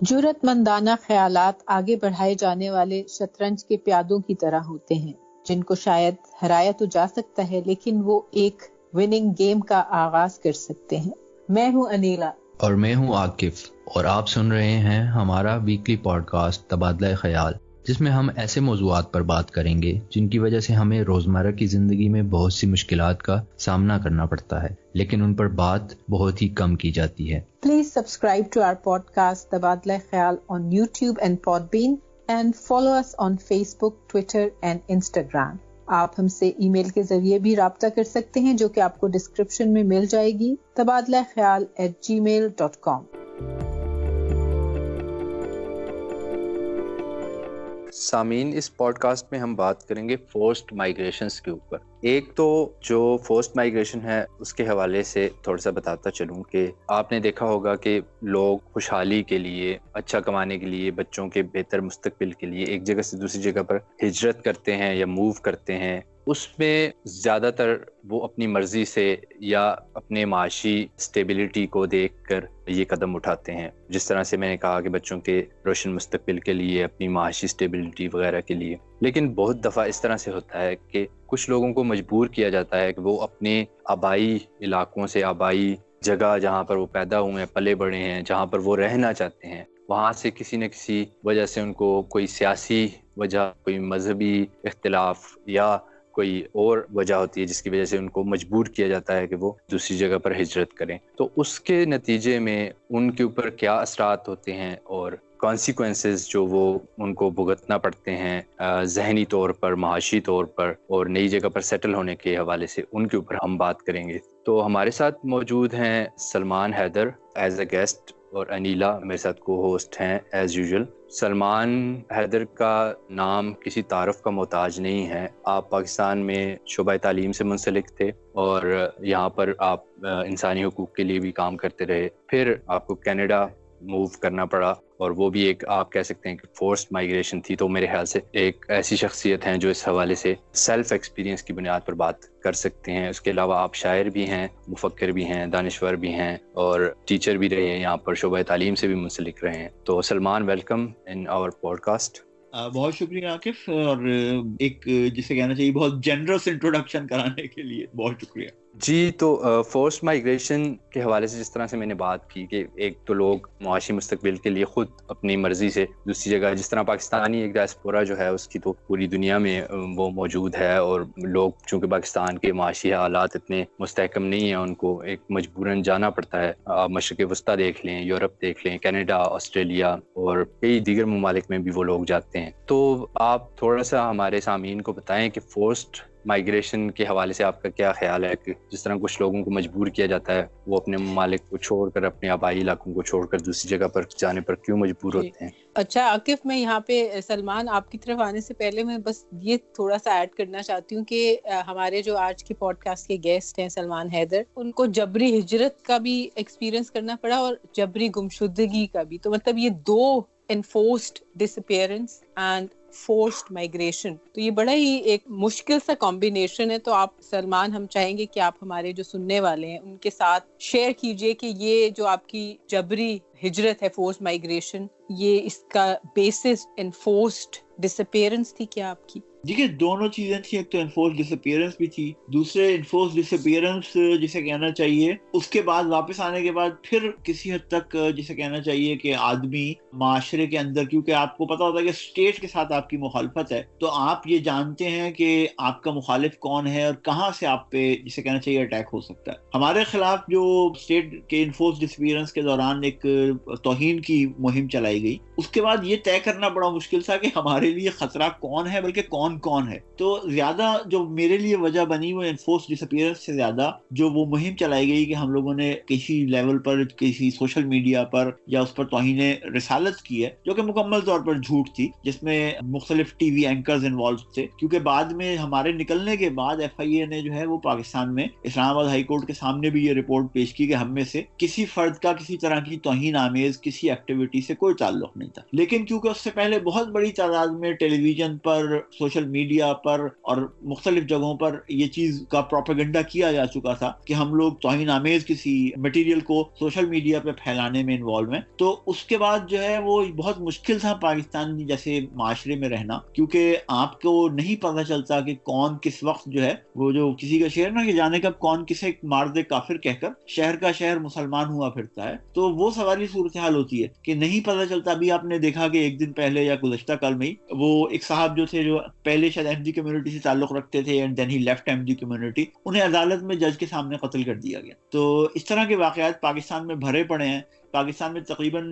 جرأت مندانہ خیالات آگے بڑھائے جانے والے شطرنج کے پیادوں کی طرح ہوتے ہیں، جن کو شاید ہرایا تو جا سکتا ہے لیکن وہ ایک وننگ گیم کا آغاز کر سکتے ہیں۔ میں ہوں انیلا اور میں ہوں عاقف، اور آپ سن رہے ہیں ہمارا ویکلی پوڈ کاسٹ تبادلہ خیال، جس میں ہم ایسے موضوعات پر بات کریں گے جن کی وجہ سے ہمیں روزمرہ کی زندگی میں بہت سی مشکلات کا سامنا کرنا پڑتا ہے، لیکن ان پر بات بہت ہی کم کی جاتی ہے۔ Please subscribe to our podcast تبادلہ خیال on YouTube and Podbean and follow us on Facebook, Twitter and Instagram۔ آپ ہم سے ای میل کے ذریعے بھی رابطہ کر سکتے ہیں جو کہ آپ کو ڈسکرپشن میں مل جائے گی، تبادلہ خیال @gmail.com۔ سامعین، اس پوڈ کاسٹ میں ہم بات کریں گے فورسڈ مائیگریشنز کے اوپر۔ ایک تو جو فورسڈ مائیگریشن ہے اس کے حوالے سے تھوڑا سا بتاتا چلوں کہ آپ نے دیکھا ہوگا کہ لوگ خوشحالی کے لیے، اچھا کمانے کے لیے، بچوں کے بہتر مستقبل کے لیے ایک جگہ سے دوسری جگہ پر ہجرت کرتے ہیں یا موو کرتے ہیں۔ اس میں زیادہ تر وہ اپنی مرضی سے یا اپنے معاشی سٹیبلٹی کو دیکھ کر یہ قدم اٹھاتے ہیں، جس طرح سے میں نے کہا کہ بچوں کے روشن مستقبل کے لیے، اپنی معاشی سٹیبلٹی وغیرہ کے لیے۔ لیکن بہت دفعہ اس طرح سے ہوتا ہے کہ کچھ لوگوں کو مجبور کیا جاتا ہے کہ وہ اپنے آبائی علاقوں سے، آبائی جگہ جہاں پر وہ پیدا ہوئے ہیں، پلے بڑھے ہیں، جہاں پر وہ رہنا چاہتے ہیں، وہاں سے کسی نہ کسی وجہ سے ان کو کوئی سیاسی وجہ، کوئی مذہبی اختلاف یا کوئی اور وجہ ہوتی ہے جس کی وجہ سے ان کو مجبور کیا جاتا ہے کہ وہ دوسری جگہ پر ہجرت کریں۔ تو اس کے نتیجے میں ان کے اوپر کیا اثرات ہوتے ہیں اور کانسیکوینسز جو وہ ان کو بھگتنا پڑتے ہیں ذہنی طور پر، معاشی طور پر اور نئی جگہ پر سیٹل ہونے کے حوالے سے، ان کے اوپر ہم بات کریں گے۔ تو ہمارے ساتھ موجود ہیں Salman Haider as a guest, اور انیلا میرے ساتھ کو ہوسٹ ہیں ایز یوزول۔ سلمان حیدر کا نام کسی تعارف کا محتاج نہیں ہے۔ آپ پاکستان میں شعبہ تعلیم سے منسلک تھے اور یہاں پر آپ انسانی حقوق کے لیے بھی کام کرتے رہے، پھر آپ کو کینیڈا موو کرنا پڑا، اور وہ بھی ایک آپ کہہ سکتے ہیں کہ فورسڈ مائیگریشن تھی۔ تو میرے خیال سے ایک ایسی شخصیت ہیں جو اس حوالے سے سیلف ایکسپیرینس کی بنیاد پر بات کر سکتے ہیں۔ اس کے علاوہ آپ شاعر بھی ہیں، مفکر بھی ہیں، دانشور بھی ہیں، اور ٹیچر بھی رہے ہیں، یہاں پر شعبہ تعلیم سے بھی منسلک رہے ہیں۔ تو Salman, welcome in our podcast. بہت شکریہ عاقف، اور ایک جسے کہنا چاہیے بہت جنرس انٹروڈکشن کرانے کے لیے بہت شکریہ۔ جی، تو فورسڈ مائیگریشن کے حوالے سے جس طرح سے میں نے بات کی کہ ایک تو لوگ معاشی مستقبل کے لیے خود اپنی مرضی سے دوسری جگہ، جس طرح پاکستانی ایک ڈائسپورا جو ہے اس کی تو پوری دنیا میں وہ موجود ہے، اور لوگ چونکہ پاکستان کے معاشی حالات اتنے مستحکم نہیں ہیں، ان کو ایک مجبوراً جانا پڑتا ہے۔ آپ مشرق وسطیٰ دیکھ لیں، یورپ دیکھ لیں، کینیڈا، آسٹریلیا اور کئی دیگر ممالک میں بھی وہ لوگ جاتے ہیں۔ تو آپ تھوڑا سا ہمارے سامعین کو بتائیں کہ فورسڈ مائیگریشن کے حوالے سے آپ کا کیا خیال ہے کہ جس طرح کچھ لوگوں کو مجبور کیا جاتا ہے، وہ اپنے ممالک کو چھوڑ کر، اپنے آبائی علاقوں کو چھوڑ کر دوسری جگہ پر جانے پر کیوں مجبور ہوتے ہیں؟ اچھا عاقف، میں یہاں پہ سلمان آپ کی طرف آنے سے پہلے میں بس یہ تھوڑا سا ایڈ کرنا چاہتی ہوں کہ ہمارے جو آج کے پوڈ کاسٹ کے گیسٹ ہیں سلمان حیدر، ان کو جبری ہجرت کا بھی ایکسپیرینس کرنا پڑا اور جبری گمشدگی کا بھی۔ تو مطلب یہ دو enforced disappearance and forced migration، تو یہ بڑا ہی ایک مشکل سا کمبینیشن ہے۔ تو آپ سلمان، ہم چاہیں گے کہ آپ ہمارے جو سننے والے ہیں ان کے ساتھ شیئر کیجئے کہ یہ جو آپ کی جبری ہجرت ہے، فورسڈ مائیگریشن، یہ اس کا بیسس enforced disappearance تھی کیا آپ کی؟ دیکھیے، دونوں چیزیں تھیں، ایک تو انفورس ڈس اپیئرنس بھی تھی، دوسرے انفورس ڈس اپیئرنس جسے کہنا چاہیے اس کے بعد واپس آنے کے بعد پھر کسی حد تک جسے کہنا چاہیے کہ آدمی معاشرے کے اندر، کیونکہ آپ کو پتا ہوتا ہے کہ اسٹیٹ کے ساتھ آپ کی مخالفت ہے، تو آپ یہ جانتے ہیں کہ آپ کا مخالف کون ہے اور کہاں سے آپ پہ جسے کہنا چاہیے اٹیک ہو سکتا ہے۔ ہمارے خلاف جو اسٹیٹ کے انفورس ڈس اپیئرنس کے دوران ایک توہین کی مہم چلائی گئی، اس کے بعد یہ طے کرنا بڑا مشکل تھا کہ ہمارے لیے خطرہ کون ہے، بلکہ کون ہے۔ تو زیادہ جو میرے لیے وجہ بنی وہ انفورس ڈس اپیئرنس سے زیادہ جو وہ مہم چلائی گئی کہ ہم لوگوں نے کسی لیول پر، کسی سوشل میڈیا پر یا اس پر توہین رسالت کی ہے، جو کہ مکمل طور پر جھوٹ تھی، جس میں مختلف ٹی وی اینکرز انوالو تھے، کیونکہ بعد میں ہمارے نکلنے کے بعد ایف آئی اے نے جو ہے وہ پاکستان میں اسلام آباد ہائی کورٹ کے سامنے بھی یہ رپورٹ پیش کی کہ ہم میں سے کسی فرد کا کسی طرح کی توہین آمیز کسی ایکٹیویٹی سے کوئی تعلق نہیں تھا۔ لیکن کیونکہ اس سے پہلے بہت بڑی تعداد میں ٹیلی ویژن پر، سوشل سوشل میڈیا پر اور مختلف جگہوں پر یہ چیز کا پروپیگنڈا کیا جا چکا تھا کہ ہم لوگ توہین آمیز کسی مٹیریل کو سوشل میڈیا پہ پھیلانے میں انوالو ہیں. تو اس کے بعد جو ہے وہ بہت مشکل تھا پاکستان جیسے معاشرے میں رہنا, کیونکہ آپ کو نہیں پتہ چلتا کہ کون کس وقت جو ہے وہ جو کسی کا شعر نا کہ جانے کا کون کسے مارد کافر کہہ کر شہر کا شہر مسلمان ہوا پھرتا ہے. تو وہ سواری صورتحال ہوتی ہے کہ نہیں پتہ چلتا. ابھی آپ نے دیکھا کہ ایک دن پہلے یا گزشتہ کل میں وہ ایک صاحب جو تھے جو پہلے شاید احمدی کمیونٹی سے تعلق رکھتے تھے and then he left Ahmadi community, انہیں عدالت میں جج کے سامنے قتل کر دیا گیا. تو اس طرح کے واقعات پاکستان میں بھرے پڑے ہیں. پاکستان میں تقریباً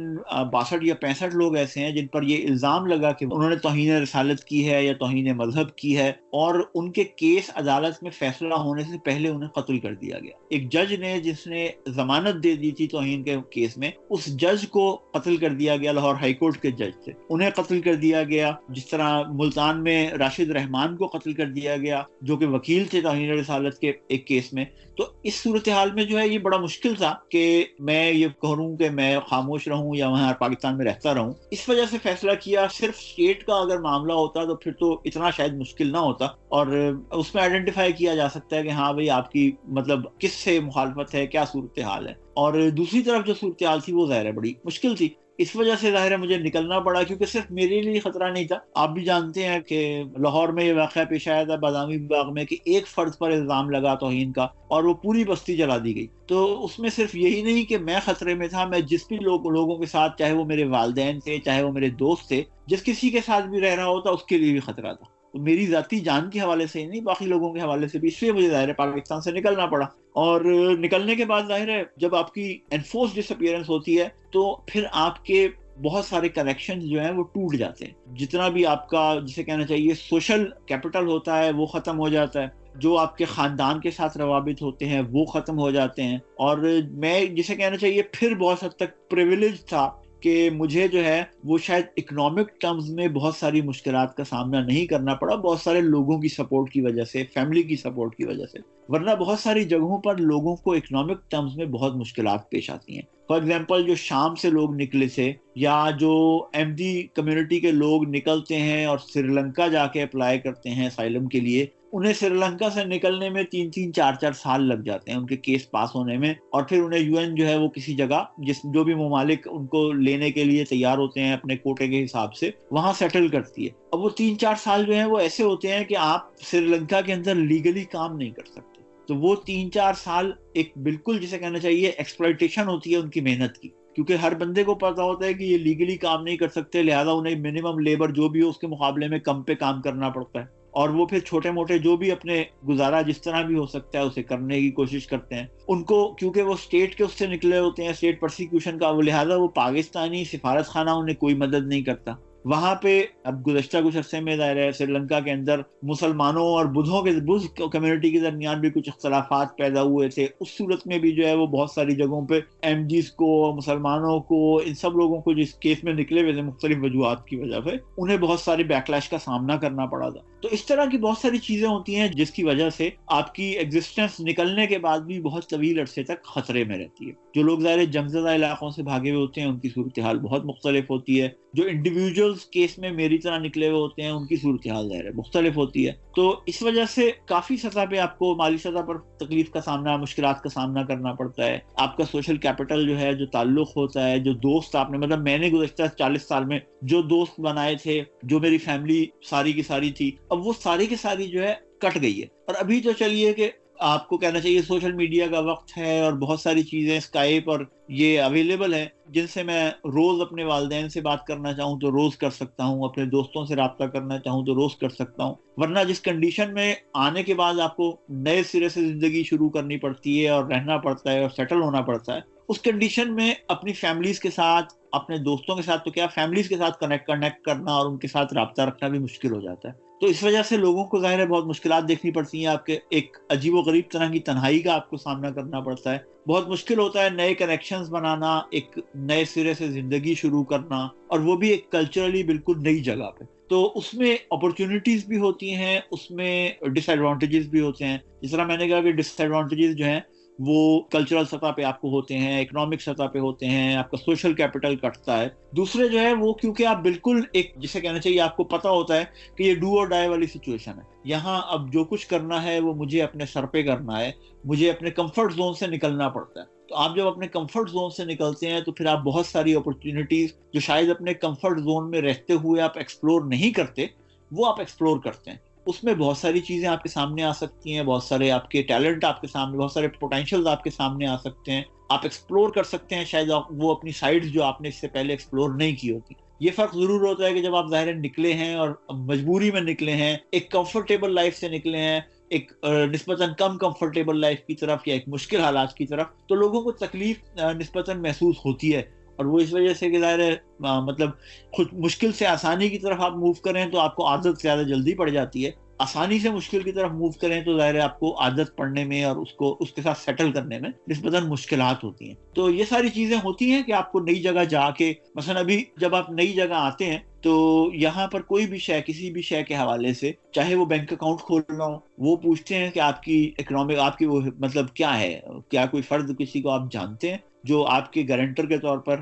62 یا 65 لوگ ایسے ہیں جن پر یہ الزام لگا کہ انہوں نے توہین رسالت کی ہے یا توہین مذہب کی ہے, اور ان کے کیس عدالت میں فیصلہ ہونے سے پہلے انہیں قتل کر دیا گیا. ایک جج نے جس نے ضمانت دے دی تھی توہین کے کیس میں, اس جج کو قتل کر دیا گیا. لاہور ہائی کورٹ کے جج تھے, انہیں قتل کر دیا گیا. جس طرح ملتان میں راشد رحمان کو قتل کر دیا گیا جو کہ وکیل تھے توہین رسالت کے ایک کیس میں. تو اس صورتحال میں جو ہے یہ بڑا مشکل تھا کہ میں یہ کہوں کہ میں خاموش رہوں یا وہاں پاکستان میں رہتا رہوں. اس وجہ سے فیصلہ کیا. صرف اسٹیٹ کا اگر معاملہ ہوتا تو پھر تو اتنا شاید مشکل نہ ہوتا, اور اس میں آئیڈینٹیفائی کیا جا سکتا ہے کہ ہاں بھئی آپ کی مطلب کس سے مخالفت ہے, کیا صورتحال ہے. اور دوسری طرف جو صورتحال تھی وہ ظاہر ہے بڑی مشکل تھی. اس وجہ سے ظاہر ہے مجھے نکلنا پڑا, کیونکہ صرف میرے لیے خطرہ نہیں تھا. آپ بھی جانتے ہیں کہ لاہور میں یہ واقعہ پیش آیا تھا بادامی باغ میں کہ ایک فرد پر الزام لگا توہین کا اور وہ پوری بستی جلا دی گئی. تو اس میں صرف یہی نہیں کہ میں خطرے میں تھا, میں جس بھی لوگوں کے ساتھ, چاہے وہ میرے والدین تھے چاہے وہ میرے دوست تھے, جس کسی کے ساتھ بھی رہ رہا ہوتا اس کے لیے بھی خطرہ تھا. تو میری ذاتی جان کے حوالے سے ہی نہیں, باقی لوگوں کے حوالے سے بھی. اس لیے مجھے ظاہر ہے پاکستان سے نکلنا پڑا. اور نکلنے کے بعد ظاہر ہے جب آپ کی انفورس ڈس اپیئرنس ہوتی ہے تو پھر آپ کے بہت سارے کنیکشن جو ہیں وہ ٹوٹ جاتے ہیں. جتنا بھی آپ کا جسے کہنا چاہیے سوشل کیپٹل ہوتا ہے وہ ختم ہو جاتا ہے. جو آپ کے خاندان کے ساتھ روابط ہوتے ہیں وہ ختم ہو جاتے ہیں. اور میں جسے کہنا چاہیے پھر بہت حد تک پریویلیج تھا کہ مجھے جو ہے وہ شاید اکنامک ٹرمز میں بہت ساری مشکلات کا سامنا نہیں کرنا پڑا, بہت سارے لوگوں کی سپورٹ کی وجہ سے, فیملی کی سپورٹ کی وجہ سے. ورنہ بہت ساری جگہوں پر لوگوں کو اکنامک ٹرمز میں بہت مشکلات پیش آتی ہیں. فار ایگزامپل جو شام سے لوگ نکلے تھے, یا جو احمدی کمیونٹی کے لوگ نکلتے ہیں اور سری لنکا جا کے اپلائی کرتے ہیں اسائلم کے لیے, انہیں سری لنکا سے نکلنے میں 3-4 سال لگ جاتے ہیں ان کے کیس پاس ہونے میں. اور پھر انہیں یو این جو ہے وہ کسی جگہ جو بھی ممالک ان کو لینے کے لیے تیار ہوتے ہیں اپنے کوٹے کے حساب سے, وہاں سیٹل کرتی ہے. اب وہ 3-4 سال جو ہیں وہ ایسے ہوتے ہیں کہ آپ سری لنکا کے اندر لیگلی کام نہیں کر سکتے. تو وہ 3-4 سال ایک بالکل جسے کہنا چاہیے ایکسپلائٹیشن ہوتی ہے ان کی محنت کی, کیونکہ ہر بندے کو پتا ہوتا ہے کہ یہ لیگلی کام نہیں کر سکتے, لہذا انہیں منیمم لیبر جو بھی ہو اس کے مقابلے میں کم پہ کام کرنا پڑتا ہے. اور وہ پھر چھوٹے موٹے جو بھی اپنے گزارا جس طرح بھی ہو سکتا ہے اسے کرنے کی کوشش کرتے ہیں. ان کو کیونکہ وہ اسٹیٹ کے اس سے نکلے ہوتے ہیں, اسٹیٹ پرسیکیوشن کا, وہ لہذا وہ پاکستانی سفارت خانہ انہیں کوئی مدد نہیں کرتا. وہاں پہ اب گزشتہ کچھ عرصے میں ظاہر ہے سری لنکا کے اندر مسلمانوں اور بدھ کمیونٹی کے درمیان بھی کچھ اختلافات پیدا ہوئے تھے. اس صورت میں بھی جو ہے وہ بہت ساری جگہوں پہ ایم جیز کو, مسلمانوں کو, ان سب لوگوں کو جس کیس میں نکلے ہوئے تھے مختلف وجوہات کی وجہ سے, انہیں بہت ساری بیکلیش کا سامنا کرنا پڑا تھا. تو اس طرح کی بہت ساری چیزیں ہوتی ہیں جس کی وجہ سے آپ کی ایگزسٹنس نکلنے کے بعد بھی بہت طویل عرصے تک خطرے میں رہتی ہے. جو لوگ ظاہر جنگ زدہ علاقوں سے بھاگے ہوئے ہوتے ہیں ان کی صورتحال بہت مختلف ہوتی ہے. جو انڈیویجولز کیس میں میری طرح نکلے ہوئے ہوتے ہیں ان کی صورتحال ظاہر ہے مختلف ہوتی ہے. تو اس وجہ سے کافی سطح پہ آپ کو مالی سطح پر تکلیف کا سامنا, مشکلات کا سامنا کرنا پڑتا ہے. آپ کا سوشل کیپٹل جو ہے, جو تعلق ہوتا ہے, جو دوست آپ نے, مطلب میں نے گزشتہ 40 سال میں جو دوست بنائے تھے, جو میری فیملی ساری کی ساری تھی, اب وہ ساری کی ساری جو ہے کٹ گئی ہے. اور ابھی تو چلیے کہ آپ کو کہنا چاہیے سوشل میڈیا کا وقت ہے اور بہت ساری چیزیں اسکائپ اور یہ اویلیبل ہیں جن سے میں روز اپنے والدین سے بات کرنا چاہوں تو روز کر سکتا ہوں, اپنے دوستوں سے رابطہ کرنا چاہوں تو روز کر سکتا ہوں. ورنہ جس کنڈیشن میں آنے کے بعد آپ کو نئے سرے سے زندگی شروع کرنی پڑتی ہے اور رہنا پڑتا ہے اور سیٹل ہونا پڑتا ہے, اس کنڈیشن میں اپنی فیملیز کے ساتھ, اپنے دوستوں کے ساتھ تو کیا فیملیز کے ساتھ کنیکٹ کرنا اور ان کے ساتھ رابطہ رکھنا بھی مشکل ہو جاتا ہے. تو اس وجہ سے لوگوں کو ظاہر ہے بہت مشکلات دیکھنی پڑتی ہیں. آپ کے ایک عجیب و غریب طرح کی تنہائی کا آپ کو سامنا کرنا پڑتا ہے. بہت مشکل ہوتا ہے نئے کنیکشنز بنانا, ایک نئے سرے سے زندگی شروع کرنا, اور وہ بھی ایک کلچرلی بالکل نئی جگہ پہ. تو اس میں اپرچونٹیز بھی ہوتی ہیں, اس میں ڈس ایڈوانٹیجز بھی ہوتے ہیں. جس طرح میں نے کہا کہ ڈس ایڈوانٹیجز جو ہیں وہ کلچرل سطح پہ آپ کو ہوتے ہیں, اکنامک سطح پہ ہوتے ہیں, آپ کا سوشل کیپٹل کٹتا ہے. دوسرے جو ہے وہ کیونکہ آپ بالکل ایک جسے کہنا چاہیے آپ کو پتا ہوتا ہے کہ یہ ڈو اور ڈائی والی سچویشن ہے, یہاں اب جو کچھ کرنا ہے وہ مجھے اپنے سر پہ کرنا ہے, مجھے اپنے کمفرٹ زون سے نکلنا پڑتا ہے. تو آپ جب اپنے کمفرٹ زون سے نکلتے ہیں تو پھر آپ بہت ساری اپرچونٹیز جو شاید اپنے کمفرٹ زون میں رہتے ہوئے آپ ایکسپلور نہیں کرتے, وہ آپ ایکسپلور کرتے ہیں. اس میں بہت ساری چیزیں آپ کے سامنے آ سکتی ہیں, بہت سارے آپ کے ٹیلنٹ آپ کے سامنے, بہت سارے پوٹینشیل آپ کے سامنے آ سکتے ہیں, آپ ایکسپلور کر سکتے ہیں شاید وہ اپنی سائڈز جو آپ نے اس سے پہلے ایکسپلور نہیں کی ہوتی. یہ فرق ضرور ہوتا ہے کہ جب آپ ظاہر نکلے ہیں اور مجبوری میں نکلے ہیں, ایک کمفرٹیبل لائف سے نکلے ہیں ایک نسبتاً کم کمفرٹیبل لائف کی طرف یا ایک مشکل حالات کی طرف, تو لوگوں کو تکلیف نسبتاً محسوس ہوتی ہے. اور وہ اس وجہ سے کہ ظاہر ہے مطلب خود مشکل سے آسانی کی طرف آپ موو کریں تو آپ کو عادت زیادہ جلدی پڑ جاتی ہے, آسانی سے مشکل کی طرف موو کریں تو ظاہر ہے آپ کو عادت پڑنے میں اور اس کے ساتھ سیٹل کرنے میں نسبتاً مشکلات ہوتی ہیں. تو یہ ساری چیزیں ہوتی ہیں کہ آپ کو نئی جگہ جا کے, مثلا ابھی جب آپ نئی جگہ آتے ہیں تو یہاں پر کوئی بھی شے, کسی بھی شے کے حوالے سے, چاہے وہ بینک اکاؤنٹ کھولنا ہو, وہ پوچھتے ہیں کہ آپ کی اکنامک, آپ کی وہ مطلب کیا ہے, کیا کوئی فرد کسی کو آپ جانتے ہیں جو آپ کے گارنٹر کے طور پر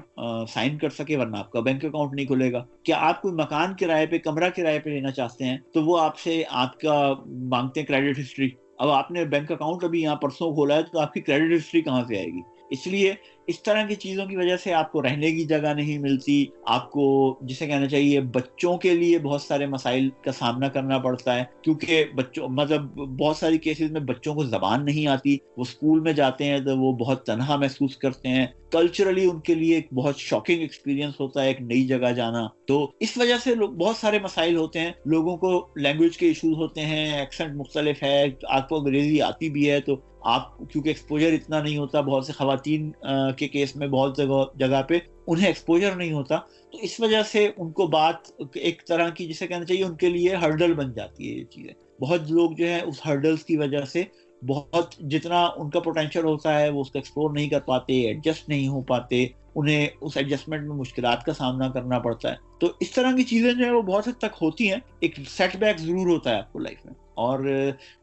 سائن کر سکے, ورنہ آپ کا بینک اکاؤنٹ نہیں کھلے گا. کیا آپ کوئی مکان کرائے پہ, کمرہ کرائے پہ لینا چاہتے ہیں تو وہ آپ سے آپ کا مانگتے ہیں کریڈٹ ہسٹری. اب آپ نے بینک اکاؤنٹ ابھی یہاں پرسوں کھولا ہے تو آپ کی کریڈٹ ہسٹری کہاں سے آئے گی؟ اس لیے اس طرح کی چیزوں کی وجہ سے آپ کو رہنے کی جگہ نہیں ملتی, آپ کو جسے کہنا چاہیے بچوں کے لیے بہت سارے مسائل کا سامنا کرنا پڑتا ہے, کیونکہ بچوں مطلب بہت ساری کیسز میں بچوں کو زبان نہیں آتی, وہ اسکول میں جاتے ہیں تو وہ بہت تنہا محسوس کرتے ہیں, کلچرلی ان کے لیے ایک بہت شاکنگ ایکسپیرینس ہوتا ہے ایک نئی جگہ جانا. تو اس وجہ سے بہت سارے مسائل ہوتے ہیں, لوگوں کو لینگویج کے ایشوز ہوتے ہیں, ایکسنٹ مختلف ہے, آپ کو انگریزی آتی بھی ہے تو آپ کیونکہ ایکسپوجر اتنا نہیں ہوتا, بہت سے خواتین کے کیس میں بہت جگہ پہ انہیں ایکسپوجر نہیں ہوتا, تو اس وجہ سے ان کو بات ایک طرح کی جسے کہنا چاہیے ان کے لیے ہرڈل بن جاتی ہے یہ چیزیں. بہت لوگ جو ہے اس ہرڈلز کی وجہ سے بہت جتنا ان کا پوٹینشیل ہوتا ہے وہ اس کو ایکسپلور نہیں کر پاتے, ایڈجسٹ نہیں ہو پاتے, انہیں اس ایڈجسٹمنٹ میں مشکلات کا سامنا کرنا پڑتا ہے. تو اس طرح کی چیزیں جو ہے وہ بہت حد تک ہوتی ہیں. ایک سیٹ بیک ضرور ہوتا ہے آپ کو لائف میں, اور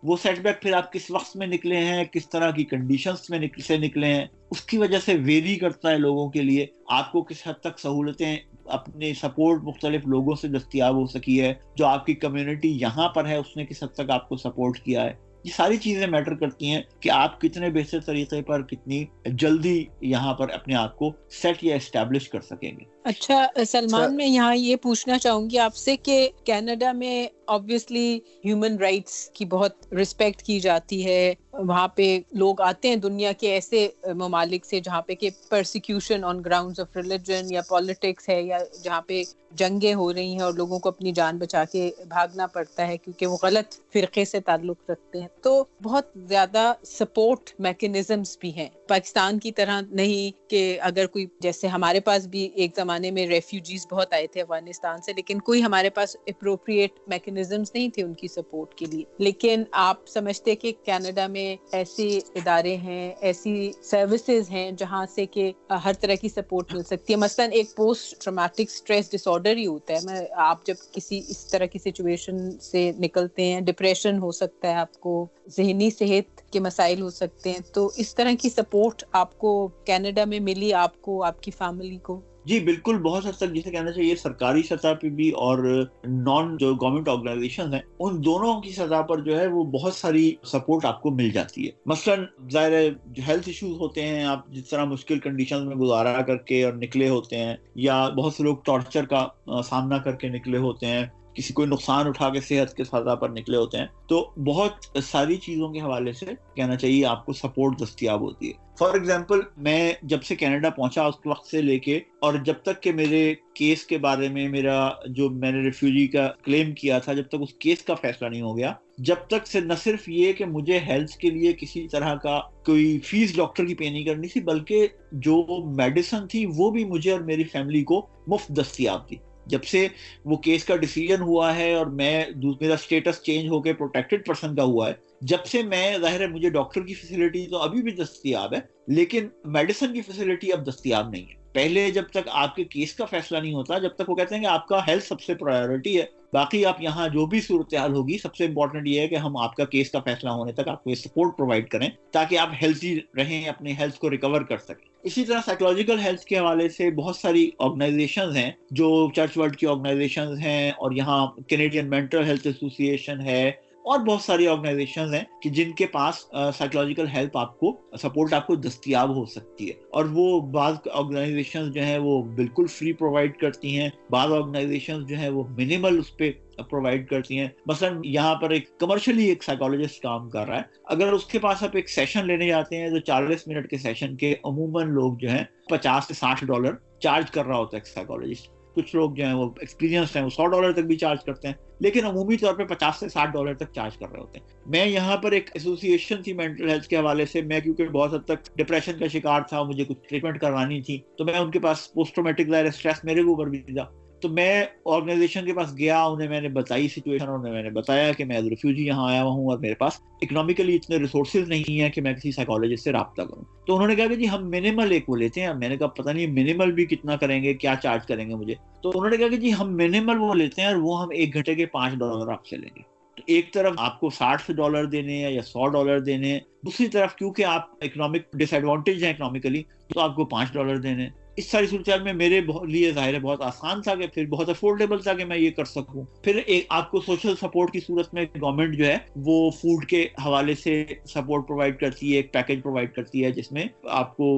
وہ سیٹ بیک پھر آپ کس وقت میں نکلے ہیں, کس طرح کی کنڈیشنز میں سے نکلے ہیں, اس کی وجہ سے ویری کرتا ہے لوگوں کے لیے. آپ کو کس حد تک سہولتیں اپنے سپورٹ مختلف لوگوں سے دستیاب ہو سکی ہے, جو آپ کی کمیونٹی یہاں پر ہے اس نے کس حد تک آپ کو سپورٹ کیا ہے. یہ ساری چیزیں میٹر کرتی ہیں کہ آپ کتنے بہتر طریقے پر کتنی جلدی یہاں پر اپنے آپ کو سیٹ یا اسٹیبلش کر سکیں گے. اچھا سلمان, میں یہاں یہ پوچھنا چاہوں گی آپ سے کہ کینیڈا میں obviously ہیومن رائٹس کی بہت رسپیکٹ کی جاتی ہے, وہاں پہ لوگ آتے ہیں دنیا کے ایسے ممالک سے جہاں پہ کہ persecution on grounds of religion یا پالیٹکس ہے, یا جہاں پہ جنگیں ہو رہی ہیں اور لوگوں کو اپنی جان بچا کے بھاگنا پڑتا ہے کیونکہ وہ غلط فرقے سے تعلق رکھتے ہیں. تو بہت زیادہ سپورٹ میکینزمز بھی ہیں, پاکستان کی طرح نہیں کہ اگر کوئی, جیسے ہمارے پاس بھی ایک زمانے میں ریفیوجیز بہت آئے تھے افغانستان سے, لیکن کوئی ہمارے پاس اپروپریٹ میکینزمز نہیں تھے ان کی سپورٹ کے لیے. لیکن آپ سمجھتے کہ کینیڈا میں ایسے ادارے ہیں, ایسی سروسز ہیں جہاں سے کہ ہر طرح کی سپورٹ مل سکتی ہے. مثلا ایک post traumatic stress disorder ہی ہوتا ہے, آپ جب کسی اس طرح کی سچویشن سے نکلتے ہیں, ڈپریشن ہو سکتا ہے, آپ کو ذہنی صحت کے مسائل ہو سکتے ہیں, تو اس طرح کی سپورٹ آپ کو کینیڈا میں ملی, آپ کو, آپ کی فیملی کو؟ جی بالکل, بہت حد تک جسے کہنا چاہیے سرکاری سطح پہ بھی اور نان جو گورنمنٹ آرگنائزیشن ہیں ان دونوں کی سطح پر جو ہے وہ بہت ساری سپورٹ آپ کو مل جاتی ہے. مثلاً ظاہر ہے جو ہیلتھ ایشوز ہوتے ہیں, آپ جس طرح مشکل کنڈیشن میں گزارا کر کے اور نکلے ہوتے ہیں, یا بہت سے لوگ ٹارچر کا سامنا کر کے نکلے ہوتے ہیں, کسی کوئی نقصان اٹھا کے صحت کے سطح پر نکلے ہوتے ہیں, تو بہت ساری چیزوں کے حوالے سے کہنا چاہیے آپ کو سپورٹ دستیاب ہوتی ہے. فار ایگزامپل, میں جب سے کینیڈا پہنچا اس وقت سے لے کے اور جب تک کہ میرے کیس کے بارے میں, میرا جو میں نے ریفیوجی کا کلیم کیا تھا, جب تک اس کیس کا فیصلہ نہیں ہو گیا, جب تک سے نہ صرف یہ کہ مجھے ہیلتھ کے لیے کسی طرح کا کوئی فیس ڈاکٹر کی پے نہیں کرنی تھی, بلکہ جو میڈیسن تھی وہ بھی مجھے اور میری فیملی کو مفت دستیاب تھی. جب سے وہ کیس کا ڈیسیجن ہوا ہے اور میرا اسٹیٹس چینج ہو کے پروٹیکٹڈ پرسن کا ہوا ہے, جب سے میں, ظاہر ہے مجھے ڈاکٹر کی فیسلٹی تو ابھی بھی دستیاب ہے, لیکن میڈیسن کی فیسلٹی اب دستیاب نہیں ہے. پہلے جب تک آپ کے کیس کا فیصلہ نہیں ہوتا، جب تک وہ کہتے ہیں کہ آپ کا ہیلتھ سب سے پرائیورٹی ہے، باقی آپ یہاں جو بھی صورتحال ہوگی، سب سے امپورٹنٹ یہ ہے کہ ہم آپ کا کیس کا فیصلہ ہونے تک آپ کو یہ سپورٹ پرووائڈ کریں تاکہ آپ ہیلتھی رہیں، اپنی ہیلتھ کو ریکور کر سکیں. اسی طرح سائیکولوجیکل ہیلتھ کے حوالے سے بہت ساری آرگنائزیشنز ہیں جو چرچ ورلڈ کی آرگنائزیشنز ہیں، اور یہاں کینیڈین مینٹل ہیلتھ ایسوسی ایشن ہے، اور بہت ساری آرگنائزیشنز ہیں کہ جن کے پاس سائیکولوجیکل ہیلپ آپ کو سپورٹ آپ کو دستیاب ہو سکتی ہے. اور وہ بعض آرگنائزیشنز جو ہیں وہ بالکل فری پرووائڈ کرتی ہیں، بعض آرگنائزیشنز جو ہیں وہ منیمل اس پہ پرووائڈ کرتی ہیں. مثلا یہاں پر ایک کمرشلی ایک سائیکالوجسٹ کام کر رہا ہے، اگر اس کے پاس آپ ایک سیشن لینے جاتے ہیں تو 40 منٹ کے سیشن کے عموماً لوگ جو ہیں $50 سے $60 چارج کر رہا ہوتا ہے ایک سائیکالوجسٹ. کچھ لوگ جو ہیں وہ ایکسپیرینس ہیں، وہ $100 تک بھی چارج کرتے ہیں، لیکن عمومی طور پہ $50 سے $60 تک چارج کر رہے ہوتے ہیں. میں یہاں پر ایک ایسوسی ایشن تھی مینٹل ہیلتھ کے حوالے سے، میں کیونکہ بہت حد تک ڈپریشن کا شکار تھا، مجھے کچھ ٹریٹمنٹ کروانی تھی، تو میں ان کے پاس پوسٹ ٹرامیٹک ظاہر اسٹریس میرے اوپر بھی تھا، تو میں آرگنائزیشن کے پاس گیا، انہیں میں نے بتائی سچویشن، انہیں میں نے بتایا کہ میں ایز ریفیوجی یہاں آیا ہوں اور میرے پاس اکنامیکلی اتنے ریسورسز نہیں ہیں کہ میں کسی سائیکالوجسٹ سے رابطہ کروں. تو انہوں نے کہا کہ جی ہم منیمل ایک وہ لیتے ہیں. میں نے کہا پتہ نہیں منیمل بھی کتنا کریں گے، کیا چارج کریں گے مجھے. تو انہوں نے کہا کہ جی ہم منیمل وہ لیتے ہیں اور وہ ہم 1 گھنٹے کے $5 آپ سے لیں گے. تو ایک طرف آپ کو $60 دینے ہیں یا $100 دینے ہیں، دوسری طرف کیونکہ آپ اکنامک ڈس ایڈوانٹیج ہیں اکنامیکلی، تو آپ کو $5 دینے ہیں. اس ساری صورتحال میں میرے لیے ظاہر ہے بہت آسان تھا کہ پھر بہت افورڈیبل تھا کہ میں یہ کر سکوں. پھر آپ کو سوشل سپورٹ کی صورت میں گورنمنٹ جو ہے وہ فوڈ کے حوالے سے سپورٹ پرووائڈ کرتی ہے، ایک پیکج پرووائڈ کرتی ہے جس میں آپ کو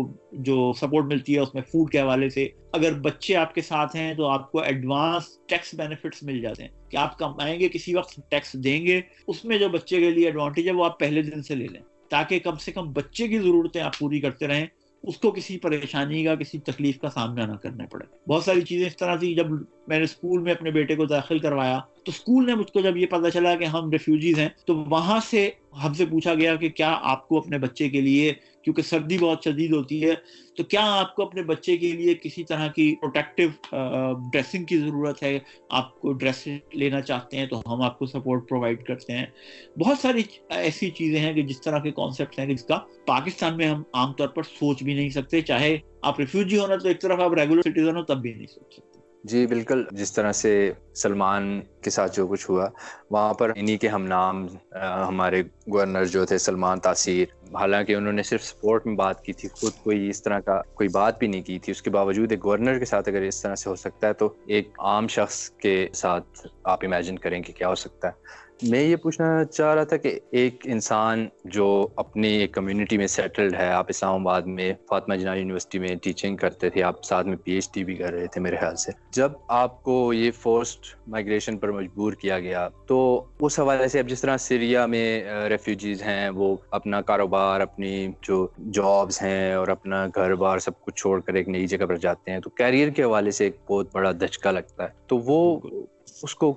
جو سپورٹ ملتی ہے اس میں فوڈ کے حوالے سے، اگر بچے آپ کے ساتھ ہیں تو آپ کو ایڈوانس ٹیکس بینیفٹس مل جاتے ہیں کہ آپ کمائیں گے کسی وقت ٹیکس دیں گے، اس میں جو بچے کے لیے ایڈوانٹیج ہے وہ آپ پہلے دن سے لے لیں تاکہ کم سے کم بچے کی ضرورتیں آپ پوری کرتے رہیں، اس کو کسی پریشانی کا کسی تکلیف کا سامنا نہ کرنا پڑے. بہت ساری چیزیں اس طرح تھی. جب میں نے اسکول میں اپنے بیٹے کو داخل کروایا تو اسکول نے مجھ کو جب یہ پتا چلا کہ ہم ریفیوجیز ہیں تو وہاں سے ہم سے پوچھا گیا کہ کیا آپ کو اپنے بچے کے لیے، کیونکہ سردی بہت شدید ہوتی ہے، تو کیا آپ کو اپنے بچے کے لیے کسی طرح کی پروٹیکٹیو ڈریسنگ کی ضرورت ہے، آپ کو ڈریس لینا چاہتے ہیں تو ہم آپ کو سپورٹ پرووائڈ کرتے ہیں. بہت ساری ایسی چیزیں ہیں کہ جس طرح کے کانسیپٹس ہیں کہ جس کا پاکستان میں ہم عام طور پر سوچ بھی نہیں سکتے، چاہے آپ ریفیوجی ہونا تو ایک طرف آپ ریگولر سٹیزن ہو تب بھی نہیں سوچ سکتے. جی بالکل، جس طرح سے سلمان کے ساتھ جو کچھ ہوا وہاں پر انہی کے ہم نام ہمارے گورنر جو تھے سلمان تاثیر، حالانکہ انہوں نے صرف سپورٹ میں بات کی تھی، خود کوئی اس طرح کا کوئی بات بھی نہیں کی تھی، اس کے باوجود ایک گورنر کے ساتھ اگر اس طرح سے ہو سکتا ہے تو ایک عام شخص کے ساتھ آپ امیجن کریں کہ کیا ہو سکتا ہے. میں یہ پوچھنا چاہ رہا تھا کہ ایک انسان جو اپنی ایک کمیونٹی میں سیٹلڈ ہے، آپ اسلام آباد میں فاطمہ جناح یونیورسٹی میں ٹیچنگ کرتے تھے، آپ ساتھ میں پی ایچ ڈی بھی کر رہے تھے میرے خیال سے، جب آپ کو یہ فورسڈ مائگریشن پر مجبور کیا گیا تو اس حوالے سے اب جس طرح سیریا میں ریفیوجیز ہیں وہ اپنا کاروبار، اپنی جو جابز ہیں اور اپنا گھر بار سب کچھ چھوڑ کر ایک نئی جگہ پر جاتے ہیں تو کیریئر کے حوالے سے ایک بہت بڑا دھچکا لگتا ہے، تو وہ اس کو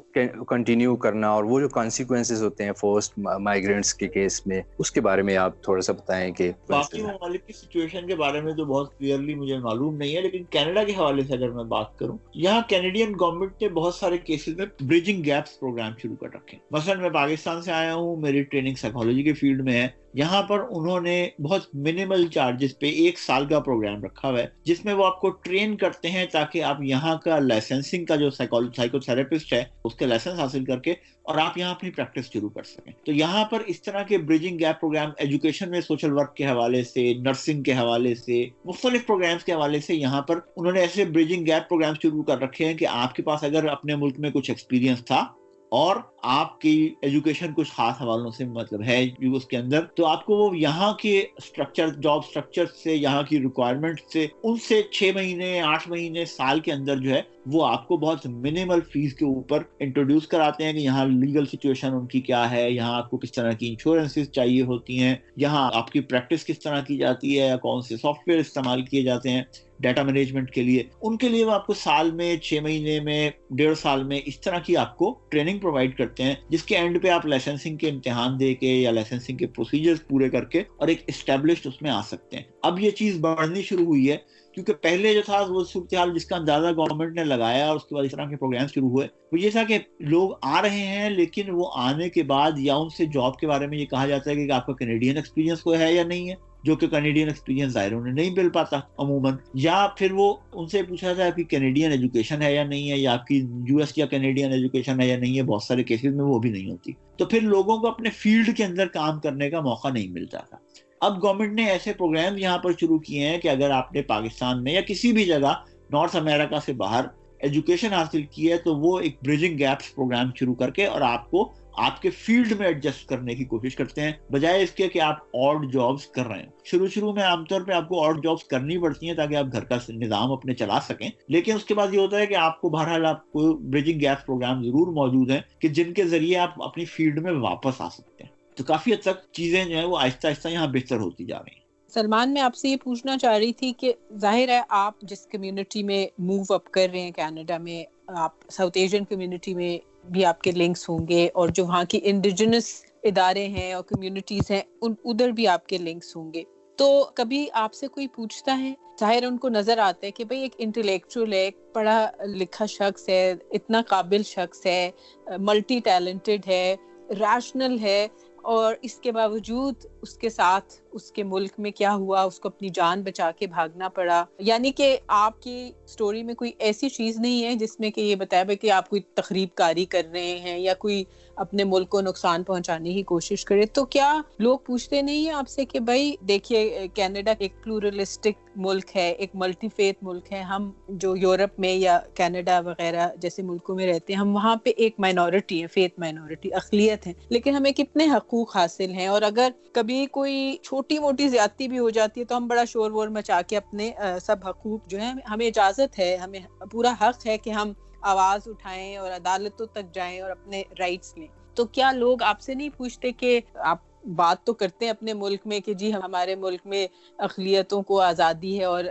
کنٹینیو کرنا اور وہ جو کانسیکوینسز ہوتے ہیں فورسڈ مائیگرینٹس کے کیس میں، اس کے بارے میں آپ تھوڑا سا بتائیں. کہ باقی ممالک کی سچویشن کے بارے میں تو بہت کلیئرلی مجھے معلوم نہیں ہے، لیکن کینیڈا کے حوالے سے اگر میں بات کروں، یہاں کینیڈین گورنمنٹ نے بہت سارے کیسز میں بریجنگ گیپس پروگرام شروع کر رکھے ہیں. مثلا میں پاکستان سے آیا ہوں، میری ٹریننگ سائیکالوجی کے فیلڈ میں ہے، یہاں پر انہوں نے بہت منیمل چارجز پہ 1 سال کا پروگرام رکھا ہوا ہے جس میں وہ آپ کو ٹرین کرتے ہیں تاکہ آپ یہاں کا لائسنسنگ کا جو سائیکو تھراپسٹ ہے اس کے لائسنس حاصل کر کے اور آپ یہاں اپنی پریکٹس شروع کر سکیں. تو یہاں پر اس طرح کے بریجنگ گیپ پروگرام ایجوکیشن میں سوشل ورک کے حوالے سے، نرسنگ کے حوالے سے، مختلف پروگرامز کے حوالے سے یہاں پر انہوں نے ایسے بریجنگ گیپ پروگرام شروع کر رکھے ہیں کہ آپ کے پاس اگر اپنے ملک میں کچھ ایکسپیرینس تھا اور آپ کی ایجوکیشن کچھ خاص حوالوں سے مطلب ہے اس کے اندر، تو آپ کو وہ یہاں کے سٹرکچر، جاب سٹرکچر سے، یہاں کی ریکوائرمنٹ سے، ان سے 6 مہینے 8 مہینے سال کے اندر جو ہے وہ آپ کو بہت منیمل فیس کے اوپر انٹروڈیوس کراتے ہیں کہ یہاں لیگل سچویشن ان کی کیا ہے، یہاں آپ کو کس طرح کی انشورنسز چاہیے ہوتی ہیں، یہاں آپ کی پریکٹس کس طرح کی جاتی ہے، کون سے سافٹ ویئر استعمال کیے جاتے ہیں ڈیٹا مینجمنٹ کے لیے. ان کے لیے وہ آپ کو سال میں، 6 مہینے میں، 1.5 سال میں اس طرح کی آپ کو ٹریننگ پرووائڈ کرتے ہیں جس کے اینڈ پہ آپ لائسنسنگ کے امتحان دے کے یا لائسنسنگ کے پروسیجرز پورے کر کے اور ایک اسٹیبلشڈ اس میں آ سکتے ہیں. اب یہ چیز بڑھنی شروع ہوئی ہے کیونکہ پہلے جو تھا وہ صورتحال جس کا اندازہ گورنمنٹ نے لگایا اور اس کے بعد اس طرح کے پروگرام شروع ہوئے وہ یہ تھا کہ لوگ آ رہے ہیں لیکن وہ آنے کے بعد یا ان سے جاب کے بارے میں یہ کہا جاتا ہے کہ آپ کا کینیڈین ایکسپیرینس کوئی ہے یا نہیں ہے، جو کہ کینیڈین ایکسپیرینس ظاہر انہیں نہیں مل پاتا عموماً. یا پھر وہ ان سے پوچھا جاتا ہے آپ کی کینیڈین ایجوکیشن ہے یا نہیں ہے, یا آپ کی یو ایس یا کینیڈین ایجوکیشن ہے یا نہیں ہے. بہت سارے کیسز میں وہ بھی نہیں ہوتی. تو پھر لوگوں کو اپنے فیلڈ کے اندر کام کرنے کا موقع نہیں ملتا تھا. اب گورنمنٹ نے ایسے پروگرام یہاں پر شروع کیے ہیں کہ اگر آپ نے پاکستان میں یا کسی بھی جگہ نارتھ امریکہ سے باہر ایجوکیشن حاصل کی ہے تو وہ ایک بریجنگ گیپس پروگرام شروع کر کے اور آپ کو آپ کے فیلڈ میں ایڈجسٹ کرنے کی کوشش کرتے ہیں, بجائے اس کے کہ آپ آڈ جابس کر رہے ہیں. شروع میں عام طور پہ آپ کو آڈ جابس کرنی پڑتی ہیں تاکہ آپ گھر کا نظام اپنے چلا سکیں, لیکن اس کے بعد یہ ہوتا ہے کہ آپ کو بہرحال آپ کو بریجنگ گیپس پروگرام ضرور موجود ہیں کہ جن کے ذریعے آپ اپنی فیلڈ میں واپس آ سکتے ہیں. تو کافی حد تک چیزیں جو ہیں وہ آہستہ آہستہ یہاں بہتر ہوتی جا رہی ہیں. سلمان, میں آپ سے یہ پوچھنا چاہ رہی تھی کہ ظاہر ہے آپ جس کمیونٹی میں موو اپ کر رہے ہیں کینیڈا میں, آپ ساؤتھ ایشین کمیونٹی میں بھی آپ کے لنکس ہوں گے, اور جو وہاں کی انڈیجنس ادارے ہیں اور کمیونٹیز ہیں ادھر بھی آپ کے لنکس ہوں گے. تو کبھی آپ سے کوئی پوچھتا ہے, ظاہر ان کو نظر آتا ہے کہ بھئی ایک انٹلیکچوئل ہے, ایک پڑھا لکھا شخص ہے, اتنا قابل شخص ہے, ملٹی ٹیلنٹڈ ہے, ریشنل ہے, اور اس کے باوجود اس کے ساتھ اس کے ملک میں کیا ہوا, اس کو اپنی جان بچا کے بھاگنا پڑا. یعنی کہ آپ کی سٹوری میں کوئی ایسی چیز نہیں ہے جس میں کہ یہ بتایا کہ آپ کوئی تخریب کاری کر رہے ہیں یا کوئی اپنے ملک کو نقصان پہنچانے کی کوشش کرے. تو کیا لوگ پوچھتے نہیں ہیں آپ سے کہ بھائی دیکھیے کینیڈا ایک پلورلسٹک ملک ہے, ایک ملٹی فیتھ ملک ہے, ہم جو یورپ میں یا کینیڈا وغیرہ جیسے ملکوں میں رہتے ہیں ہم وہاں پہ ایک مائنورٹی ہے, فیتھ مائنورٹی, اقلیت ہے, لیکن ہمیں کتنے حقوق حاصل ہیں, اور اگر کبھی کوئی چھوٹی موٹی زیادتی بھی ہو جاتی ہے تو ہم بڑا شور وور مچا کے اپنے سب حقوق جو ہیں, ہمیں اجازت ہے, ہمیں پورا حق ہے کہ ہم آواز اٹھائیں اور عدالتوں تک جائیں اور اپنے رائٹس لیں. تو کیا لوگ آپ سے نہیں پوچھتے کہ آپ بات تو کرتے ہیں اپنے ملک میں کہ جی ہمارے ملک میں اقلیتوں کو آزادی ہے اور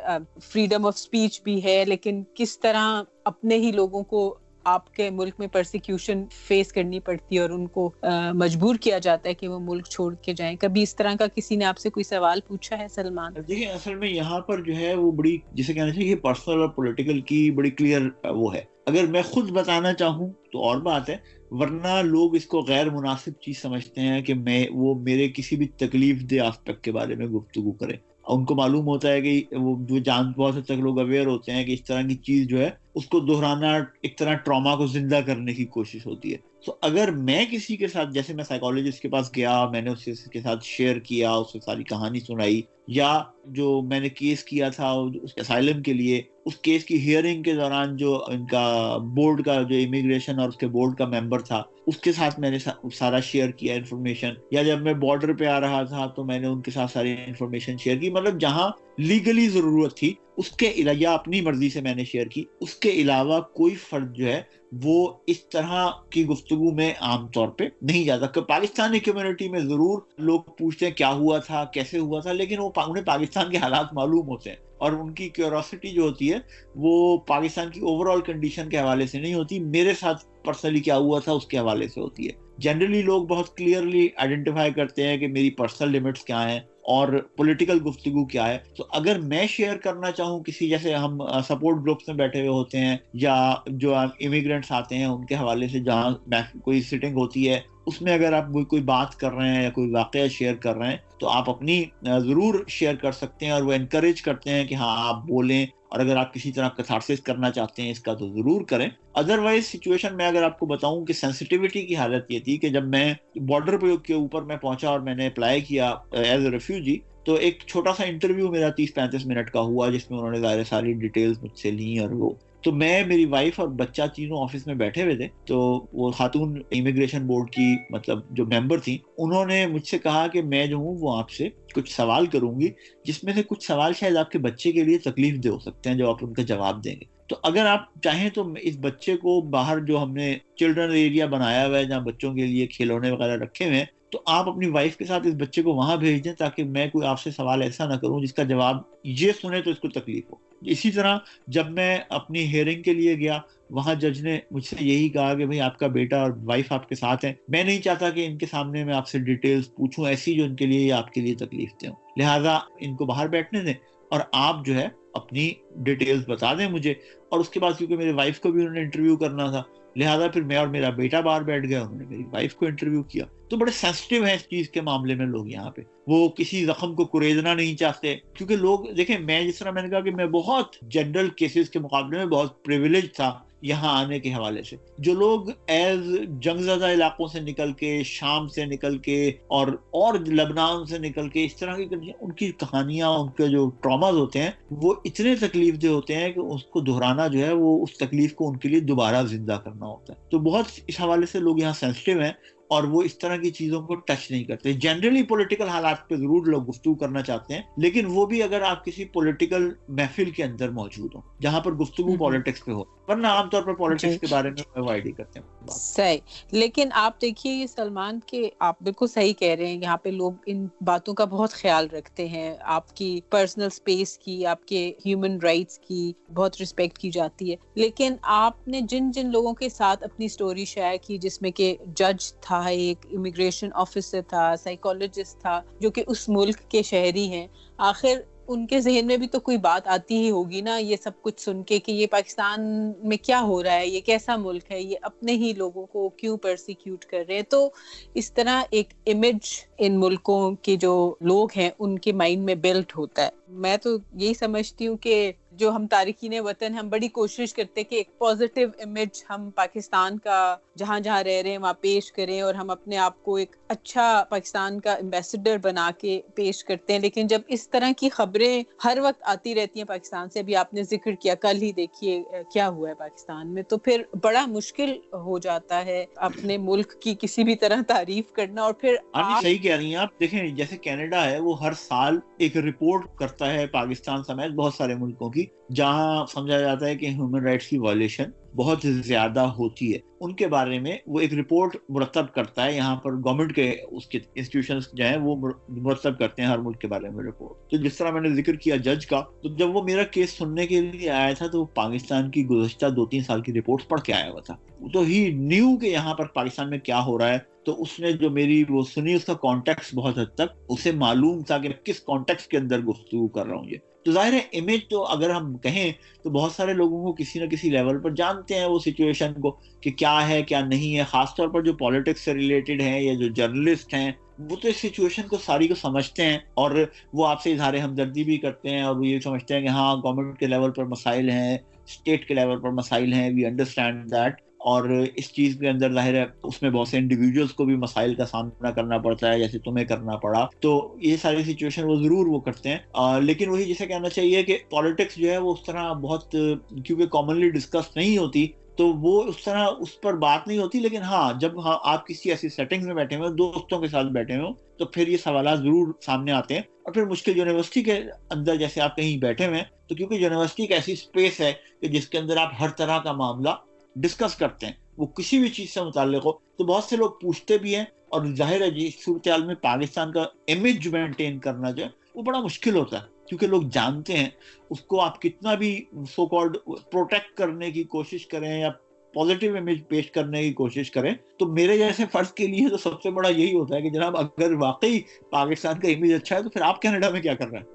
فریڈم آف سپیچ بھی ہے, لیکن کس طرح اپنے ہی لوگوں کو آپ کے ملک میں پرسیکیوشن فیس کرنی پڑتی ہے اور ان کو مجبور کیا جاتا ہے کہ وہ ملک چھوڑ کے جائیں. کبھی اس طرح کا کسی نے آپ سے کوئی سوال پوچھا ہے سلمان؟ دیکھیں اصل میں یہاں پر جو ہے وہ بڑی جسے کہنا چاہیے پرسنل اور پولیٹیکل کی بڑی کلیئر وہ ہے. اگر میں خود بتانا چاہوں تو اور بات ہے, ورنہ لوگ اس کو غیر مناسب چیز سمجھتے ہیں کہ وہ میرے کسی بھی تکلیف دہ آسپیکٹ کے بارے میں گفتگو کرے. ان کو معلوم ہوتا ہے کہ وہ جو بہت حد تک لوگ اویئر ہوتے ہیں کہ اس طرح کی چیز جو ہے اس کو دہرانا ایک طرح ٹراما کو زندہ کرنے کی کوشش ہوتی ہے. تو اگر میں کسی کے ساتھ, جیسے میں سائیکالوجسٹ کے پاس گیا, میں نے اس کے ساتھ شیئر کیا, اس سے ساری کہانی سنائی, یا جو میں نے کیس کیا تھا اس اسائلم کے لیے, اس کیس کی ہیئرنگ کے دوران جو ان کا بورڈ کا جو امیگریشن اور اس کے بورڈ کا ممبر تھا اس کے ساتھ میں نے سارا شیئر کیا انفارمیشن, یا جب میں بارڈر پہ آ رہا تھا تو میں نے ان کے ساتھ ساری انفارمیشن شیئر کی. مطلب جہاں لیگلی ضرورت تھی اس کے علاوہ, یا اپنی مرضی سے میں نے شیئر کی, اس کے علاوہ کوئی فرد جو ہے وہ اس طرح کی گفتگو میں عام طور پہ نہیں جاتا. کہ پاکستانی کمیونٹی میں ضرور لوگ پوچھتے ہیں کیا ہوا تھا, کیسے ہوا تھا, لیکن وہ انہیں پاکستان کے حالات معلوم ہوتے ہیں اور ان کی کیوریوسٹی جو ہوتی ہے وہ پاکستان کی اوور آل کنڈیشن کے حوالے سے نہیں ہوتی, میرے ساتھ پرسنلی کیا ہوا تھا اس کے حوالے سے ہوتی ہے. جنرلی لوگ بہت کلیئرلی آئیڈینٹیفائی کرتے ہیں کہ میری پرسنل لمٹس کیا ہیں اور پولیٹیکل گفتگو کیا ہے. تو اگر میں شیئر کرنا چاہوں کسی, جیسے ہم سپورٹ گروپس میں بیٹھے ہوئے ہوتے ہیں یا جو امیگرینٹس آتے ہیں ان کے حوالے سے جہاں کوئی سٹنگ ہوتی ہے, اس میں اگر آپ کوئی بات کر رہے ہیں یا کوئی واقعہ شیئر کر رہے ہیں تو آپ اپنی ضرور شیئر کر سکتے ہیں, اور وہ انکریج کرتے ہیں کہ ہاں آپ بولیں, اور اگر آپ کسی طرح کتھارسس کرنا چاہتے ہیں اس کا تو ضرور کریں. ادروائز سچویشن میں اگر آپ کو بتاؤں کہ سینسٹیوٹی کی حالت یہ تھی کہ جب میں بارڈر کے اوپر میں پہنچا اور میں نے اپلائی کیا ایز اے ریفیوجی, تو ایک چھوٹا سا انٹرویو میرا 30-35 منٹ کا ہوا جس میں انہوں نے ظاہر ساری ڈیٹیلز مجھ سے لیں, اور وہ تو میں, میری وائف اور بچہ تینوں آفس میں بیٹھے ہوئے تھے. تو وہ خاتون امیگریشن بورڈ کی مطلب جو ممبر تھیں, انہوں نے مجھ سے کہا کہ میں جو ہوں وہ آپ سے کچھ سوال کروں گی جس میں سے کچھ سوال شاید آپ کے بچے کے لیے تکلیف دہ ہو سکتے ہیں جو آپ ان کا جواب دیں گے. تو اگر آپ چاہیں تو اس بچے کو باہر جو ہم نے چلڈرن ایریا بنایا ہوا ہے جہاں بچوں کے لیے کھلونے وغیرہ رکھے ہوئے ہیں, تو آپ اپنی وائف کے ساتھ اس بچے کو وہاں بھیج دیں تاکہ میں کوئی آپ سے سوال ایسا نہ کروں جس کا جواب یہ سنے تو اس کو تکلیف ہو. اسی طرح جب میں اپنی ہیئرنگ کے لیے گیا, وہاں جج نے مجھ سے یہی کہا کہ بھئی آپ کا بیٹا اور وائف آپ کے ساتھ ہیں, میں نہیں چاہتا کہ ان کے سامنے میں آپ سے ڈیٹیلز پوچھوں ایسی جو ان کے لیے یا آپ کے لیے تکلیف دیں, لہٰذا ان کو باہر بیٹھنے دیں اور آپ جو ہے اپنی ڈیٹیلز بتا دیں مجھے. اور اس کے بعد کیونکہ میری وائف کو بھی انہوں نے انٹرویو کرنا تھا, لہٰذا پھر میں اور میرا بیٹا باہر بیٹھ گیا, انہوں نے میری وائف کو انٹرویو کیا. تو بڑے سینسٹیو ہیں اس چیز کے معاملے میں لوگ یہاں پہ. وہ کسی زخم کو کریدنا نہیں چاہتے, کیونکہ لوگ دیکھیں, میں جس طرح میں نے کہا کہ میں بہت جنرل کیسز کے مقابلے میں بہت پریویلیج تھا یہاں آنے کے حوالے سے. جو لوگ ایز جنگ زدہ علاقوں سے نکل کے, شام سے نکل کے اور لبنان سے نکل کے, اس طرح کی ان کی کہانیاں, ان کے جو ٹراماز ہوتے ہیں وہ اتنے تکلیف دہ ہوتے ہیں کہ اس کو دہرانا جو ہے وہ اس تکلیف کو ان کے لیے دوبارہ زندہ کرنا ہوتا ہے. تو بہت اس حوالے سے لوگ یہاں سینسٹیو ہیں اور وہ اس طرح کی چیزوں کو ٹچ نہیں کرتے. جنرلی پولیٹیکل حالات پہ ضرور لوگ گفتگو کرنا چاہتے ہیں, لیکن وہ بھی اگر آپ کسی پولیٹیکل محفل کے اندر موجود ہوں جہاں پر گفتگو پولیٹکس پہ ہو, ورنہ عام طور پر پولیٹکس کے بارے میں اوائڈ ہی کرتے ہیں. صحیح. لیکن آپ دیکھیے یہ سلمان کے آپ بالکل صحیح کہہ رہے ہیں, یہاں پہ لوگ ان باتوں کا بہت خیال رکھتے ہیں, آپ کی پرسنل سپیس کی, آپ کے ہیومن رائٹس کی بہت رسپیکٹ کی جاتی ہے. لیکن آپ نے جن لوگوں کے ساتھ اپنی سٹوری شیئر کی, جس میں کہ جج تھا, ایک امیگریشن آفیسر تھا, سائیکالوجسٹ تھا, جو کہ اس ملک کے شہری ہیں, آخر ان کے ذہن میں بھی تو کوئی بات آتی ہی ہوگی نا یہ سب کچھ سن کے کہ یہ پاکستان میں کیا ہو رہا ہے, یہ کیسا ملک ہے, یہ اپنے ہی لوگوں کو کیوں پرسیکیوٹ کر رہے ہیں. تو اس طرح ایک امیج ان ملکوں کے جو لوگ ہیں ان کے مائنڈ میں بلٹ ہوتا ہے. میں تو یہی سمجھتی ہوں کہ جو ہم تارکین وطن, ہم بڑی کوشش کرتے کہ ایک پازیٹیو امیج ہم پاکستان کا جہاں جہاں رہ رہے ہیں وہاں پیش کریں, اور ہم اپنے آپ کو ایک اچھا پاکستان کا ایمبیسڈر بنا کے پیش کرتے ہیں. لیکن جب اس طرح کی خبریں ہر وقت آتی رہتی ہیں پاکستان سے, ابھی آپ نے ذکر کیا, کل ہی دیکھیے کیا ہوا ہے پاکستان میں, تو پھر بڑا مشکل ہو جاتا ہے اپنے ملک کی کسی بھی طرح تعریف کرنا. اور پھر آپ صحیح کہہ رہی ہیں. آپ دیکھیں جیسے کینیڈا ہے, وہ ہر سال ایک رپورٹ کرتا ہے پاکستان سمیت بہت سارے ملکوں کی, جہاں سمجھا جاتا ہے کہ ہیومن رائٹس کی وائلیشن بہت زیادہ ہوتی ہے. ان کے بارے میں وہ ایک رپورٹ مرتب کرتا ہے. یہاں پر گورنمنٹ کے اس کے انسٹیٹیوشنز جو ہیں وہ مرتب کرتے ہیں ہر ملک کے بارے میں رپورٹ. تو جس طرح میں نے ذکر کیا جج کا, تو جب وہ میرا کیس سننے کے لیے آیا تھا تو وہ پاکستان کی گزشتہ 2-3 سال کی رپورٹس پڑھ کے آیا ہوا تھا. تو ہی نیو کہ یہاں پر پاکستان میں کیا ہو رہا ہے, تو اس نے جو میری وہ سنی, اس کا کانٹیکس بہت حد تک اسے معلوم تھا کہ کس کانٹیکس کے اندر گفتگو کر رہا ہوں. یہ تو ظاہر ہے امیج تو اگر ہم کہیں تو بہت سارے لوگوں کو کسی نہ کسی لیول پر جانتے ہیں وہ سچویشن کو کہ کیا ہے کیا نہیں ہے. خاص طور پر جو پالیٹکس سے ریلیٹڈ ہیں یا جو جرنلسٹ ہیں, وہ تو اس سچویشن کو ساری کو سمجھتے ہیں, اور وہ آپ سے اظہار ہمدردی بھی کرتے ہیں, اور وہ یہ سمجھتے ہیں کہ ہاں گورنمنٹ کے لیول پر مسائل ہیں, اسٹیٹ کے لیول پر مسائل ہیں, وی انڈرسٹینڈ دیٹ. اور اس چیز کے اندر ظاہر ہے اس میں بہت سے انڈیویجولس کو بھی مسائل کا سامنا کرنا پڑتا ہے, جیسے تمہیں کرنا پڑا. تو یہ ساری سچویشن وہ ضرور وہ کرتے ہیں, لیکن وہی جیسے کہنا چاہیے کہ پالیٹکس جو ہے وہ اس طرح بہت, کیونکہ کامنلی ڈسکس نہیں ہوتی, تو وہ اس طرح اس پر بات نہیں ہوتی. لیکن ہاں جب آپ کسی ایسی سیٹنگز میں بیٹھے ہوئے, دوستوں کے ساتھ بیٹھے ہوئے, تو پھر یہ سوالات ضرور سامنے آتے ہیں. اور پھر مشکل یونیورسٹی کے اندر جیسے آپ کہیں بیٹھے ہوئے ہیں, تو کیونکہ یونیورسٹی ایک ایسی اسپیس ہے کہ جس کے اندر آپ ہر طرح کا معاملہ ڈسکس کرتے ہیں, وہ کسی بھی چیز سے متعلق ہو, تو بہت سے لوگ پوچھتے بھی ہیں. اور ظاہر ہے جی صورتحال میں پاکستان کا امیج مینٹین کرنا جو ہے وہ بڑا مشکل ہوتا ہے, کیونکہ لوگ جانتے ہیں اس کو آپ کتنا بھی سو کالڈ پروٹیکٹ کرنے کی کوشش کریں یا پازیٹیو امیج پیش کرنے کی کوشش کریں, تو میرے جیسے فرد کے لیے تو سب سے بڑا یہی ہوتا ہے کہ جناب اگر واقعی پاکستان کا امیج اچھا ہے تو پھر آپ کینیڈا میں کیا کر رہے ہیں.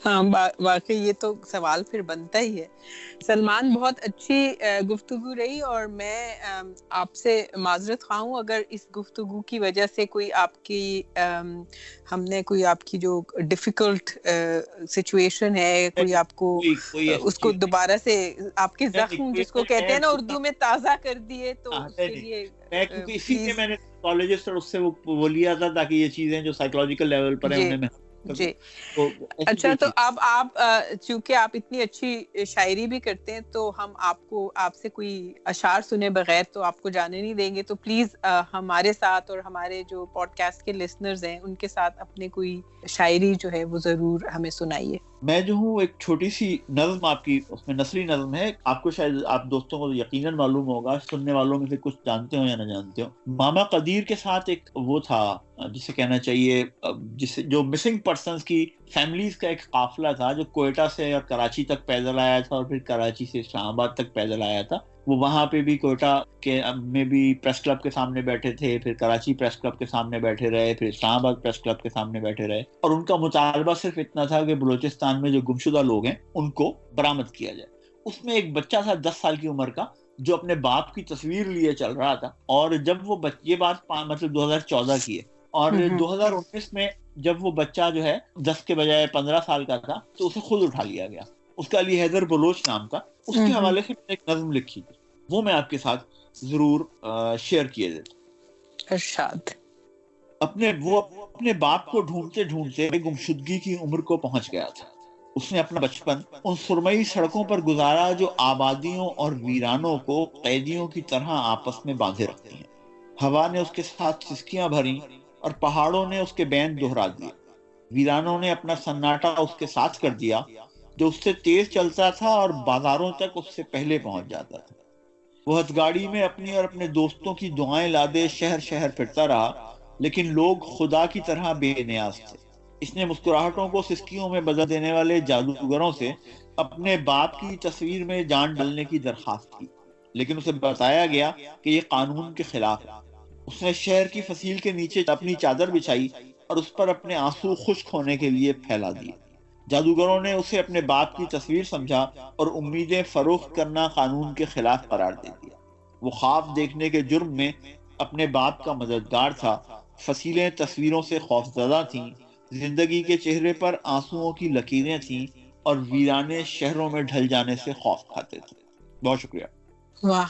ہاں واقعی یہ تو سوال پھر بنتا ہی ہے. سلمان, بہت اچھی گفتگو رہی, اور میں آپ سے معذرت خواہ ہوں اگر اس گفتگو کی وجہ سے کوئی آپ کی ہم نے کوئی آپ کی جو ڈیفیکلٹ سچویشن ہے, کوئی آپ کو اس کو دوبارہ سے آپ کے زخم جس کو کہتے ہیں نا اردو میں تازہ کر دیے, تو اس کے لیے کیونکہ اسی لیے میں نے کالجز اور اس سے وہ لیا تھا تاکہ یہ چیزیں جو سائیکولوجیکل لیول پر ہیں انہیں جی. اچھا, تو اب آپ چونکہ آپ اتنی اچھی شاعری بھی کرتے ہیں, تو ہم آپ سے کوئی اشعار سنے بغیر تو آپ کو جانے نہیں دیں گے. تو پلیز ہمارے ساتھ اور ہمارے جو پوڈ کاسٹ کے لسنرز ہیں ان کے ساتھ اپنے کوئی شاعری جو ہے وہ ضرور ہمیں سنائیے. میں جو ہوں ایک چھوٹی سی نظم آپ کی, اس میں نثری نظم ہے, آپ کو شاید آپ دوستوں کو یقیناً معلوم ہوگا, سننے والوں میں سے کچھ جانتے ہو یا نہ جانتے ہو. ماما قدیر کے ساتھ ایک وہ تھا جسے کہنا چاہیے جو مسنگ پرسنز کی فیملیز کا ایک قافلہ تھا جو کوئٹہ سے اور کراچی تک پیدل آیا تھا, اور پھر کراچی سے اسلام آباد تک پیدل آیا تھا. وہ وہاں پہ بھی کوئٹہ کے میں بھی پریس کلب کے سامنے بیٹھے تھے, پھر کراچی پریس کلب کے سامنے بیٹھے رہے, پھر اسلام آباد پریس کلب کے سامنے بیٹھے رہے, اور ان کا مطالبہ صرف اتنا تھا کہ بلوچستان میں جو گمشدہ لوگ ہیں ان کو برآمد کیا جائے. اس میں ایک بچہ تھا 10 سال کی عمر کا, جو اپنے باپ کی تصویر لیے چل رہا تھا. اور جب وہ یہ بات مطلب 2014 کی ہے، اور 2019 میں جب وہ بچہ جو ہے 10 کے بجائے 15 سال کا تھا تو اسے خود اٹھا لیا گیا. اس کا علی حیدر بلوچ نام تھا. اس کے حوالے سے میں نے ایک نظم لکھی تھی، وہ میں آپ کے ساتھ ضرور شیئر کیے دیتا. ارشاد. وہ اپنے باپ کو ڈھونڈتے ڈھونڈتے گمشدگی کی عمر کو پہنچ گیا تھا. اس نے اپنا بچپن ان سرمئی سڑکوں پر گزارا جو آبادیوں اور ویرانوں کو قیدیوں کی طرح آپس میں باندھے رکھتی ہیں. ہوا نے اس کے ساتھ سسکیاں بھریں اور پہاڑوں نے اس کے بین دہرا دیے. ویرانوں نے اپنا سناٹا اس کے ساتھ کر دیا جو اس سے تیز چلتا تھا اور بازاروں تک اس سے پہلے پہنچ جاتا تھا. وہ ہتھ گاڑی میں اپنی اور اپنے دوستوں کی دعائیں لادے شہر شہر پھرتا رہا، لیکن لوگ خدا کی طرح بے نیاز تھے. اس نے مسکراہٹوں کو سسکیوں میں بدل دینے والے جادوگروں سے اپنے باپ کی تصویر میں جان ڈالنے کی درخواست کی، لیکن اسے بتایا گیا کہ یہ قانون کے خلاف ہے. اس نے شہر کی فصیل کے نیچے اپنی چادر بچھائی اور اس پر اپنے آنسو خشک ہونے کے لیے پھیلا دیے. جادوگروں نے اسے اپنے باپ کی تصویر سمجھا اور امیدیں فروخت کرنا قانون کے خلاف قرار دے دیا. وہ خواب دیکھنے کے جرم میں اپنے باپ کا مددگار تھا. فصیلیں تصویروں سے خوفزدہ تھیں، زندگی کے چہرے پر آنسوؤں کی لکیریں تھیں اور ویرانے شہروں میں ڈھل جانے سے خوف کھاتے تھے. بہت شکریہ. واہ،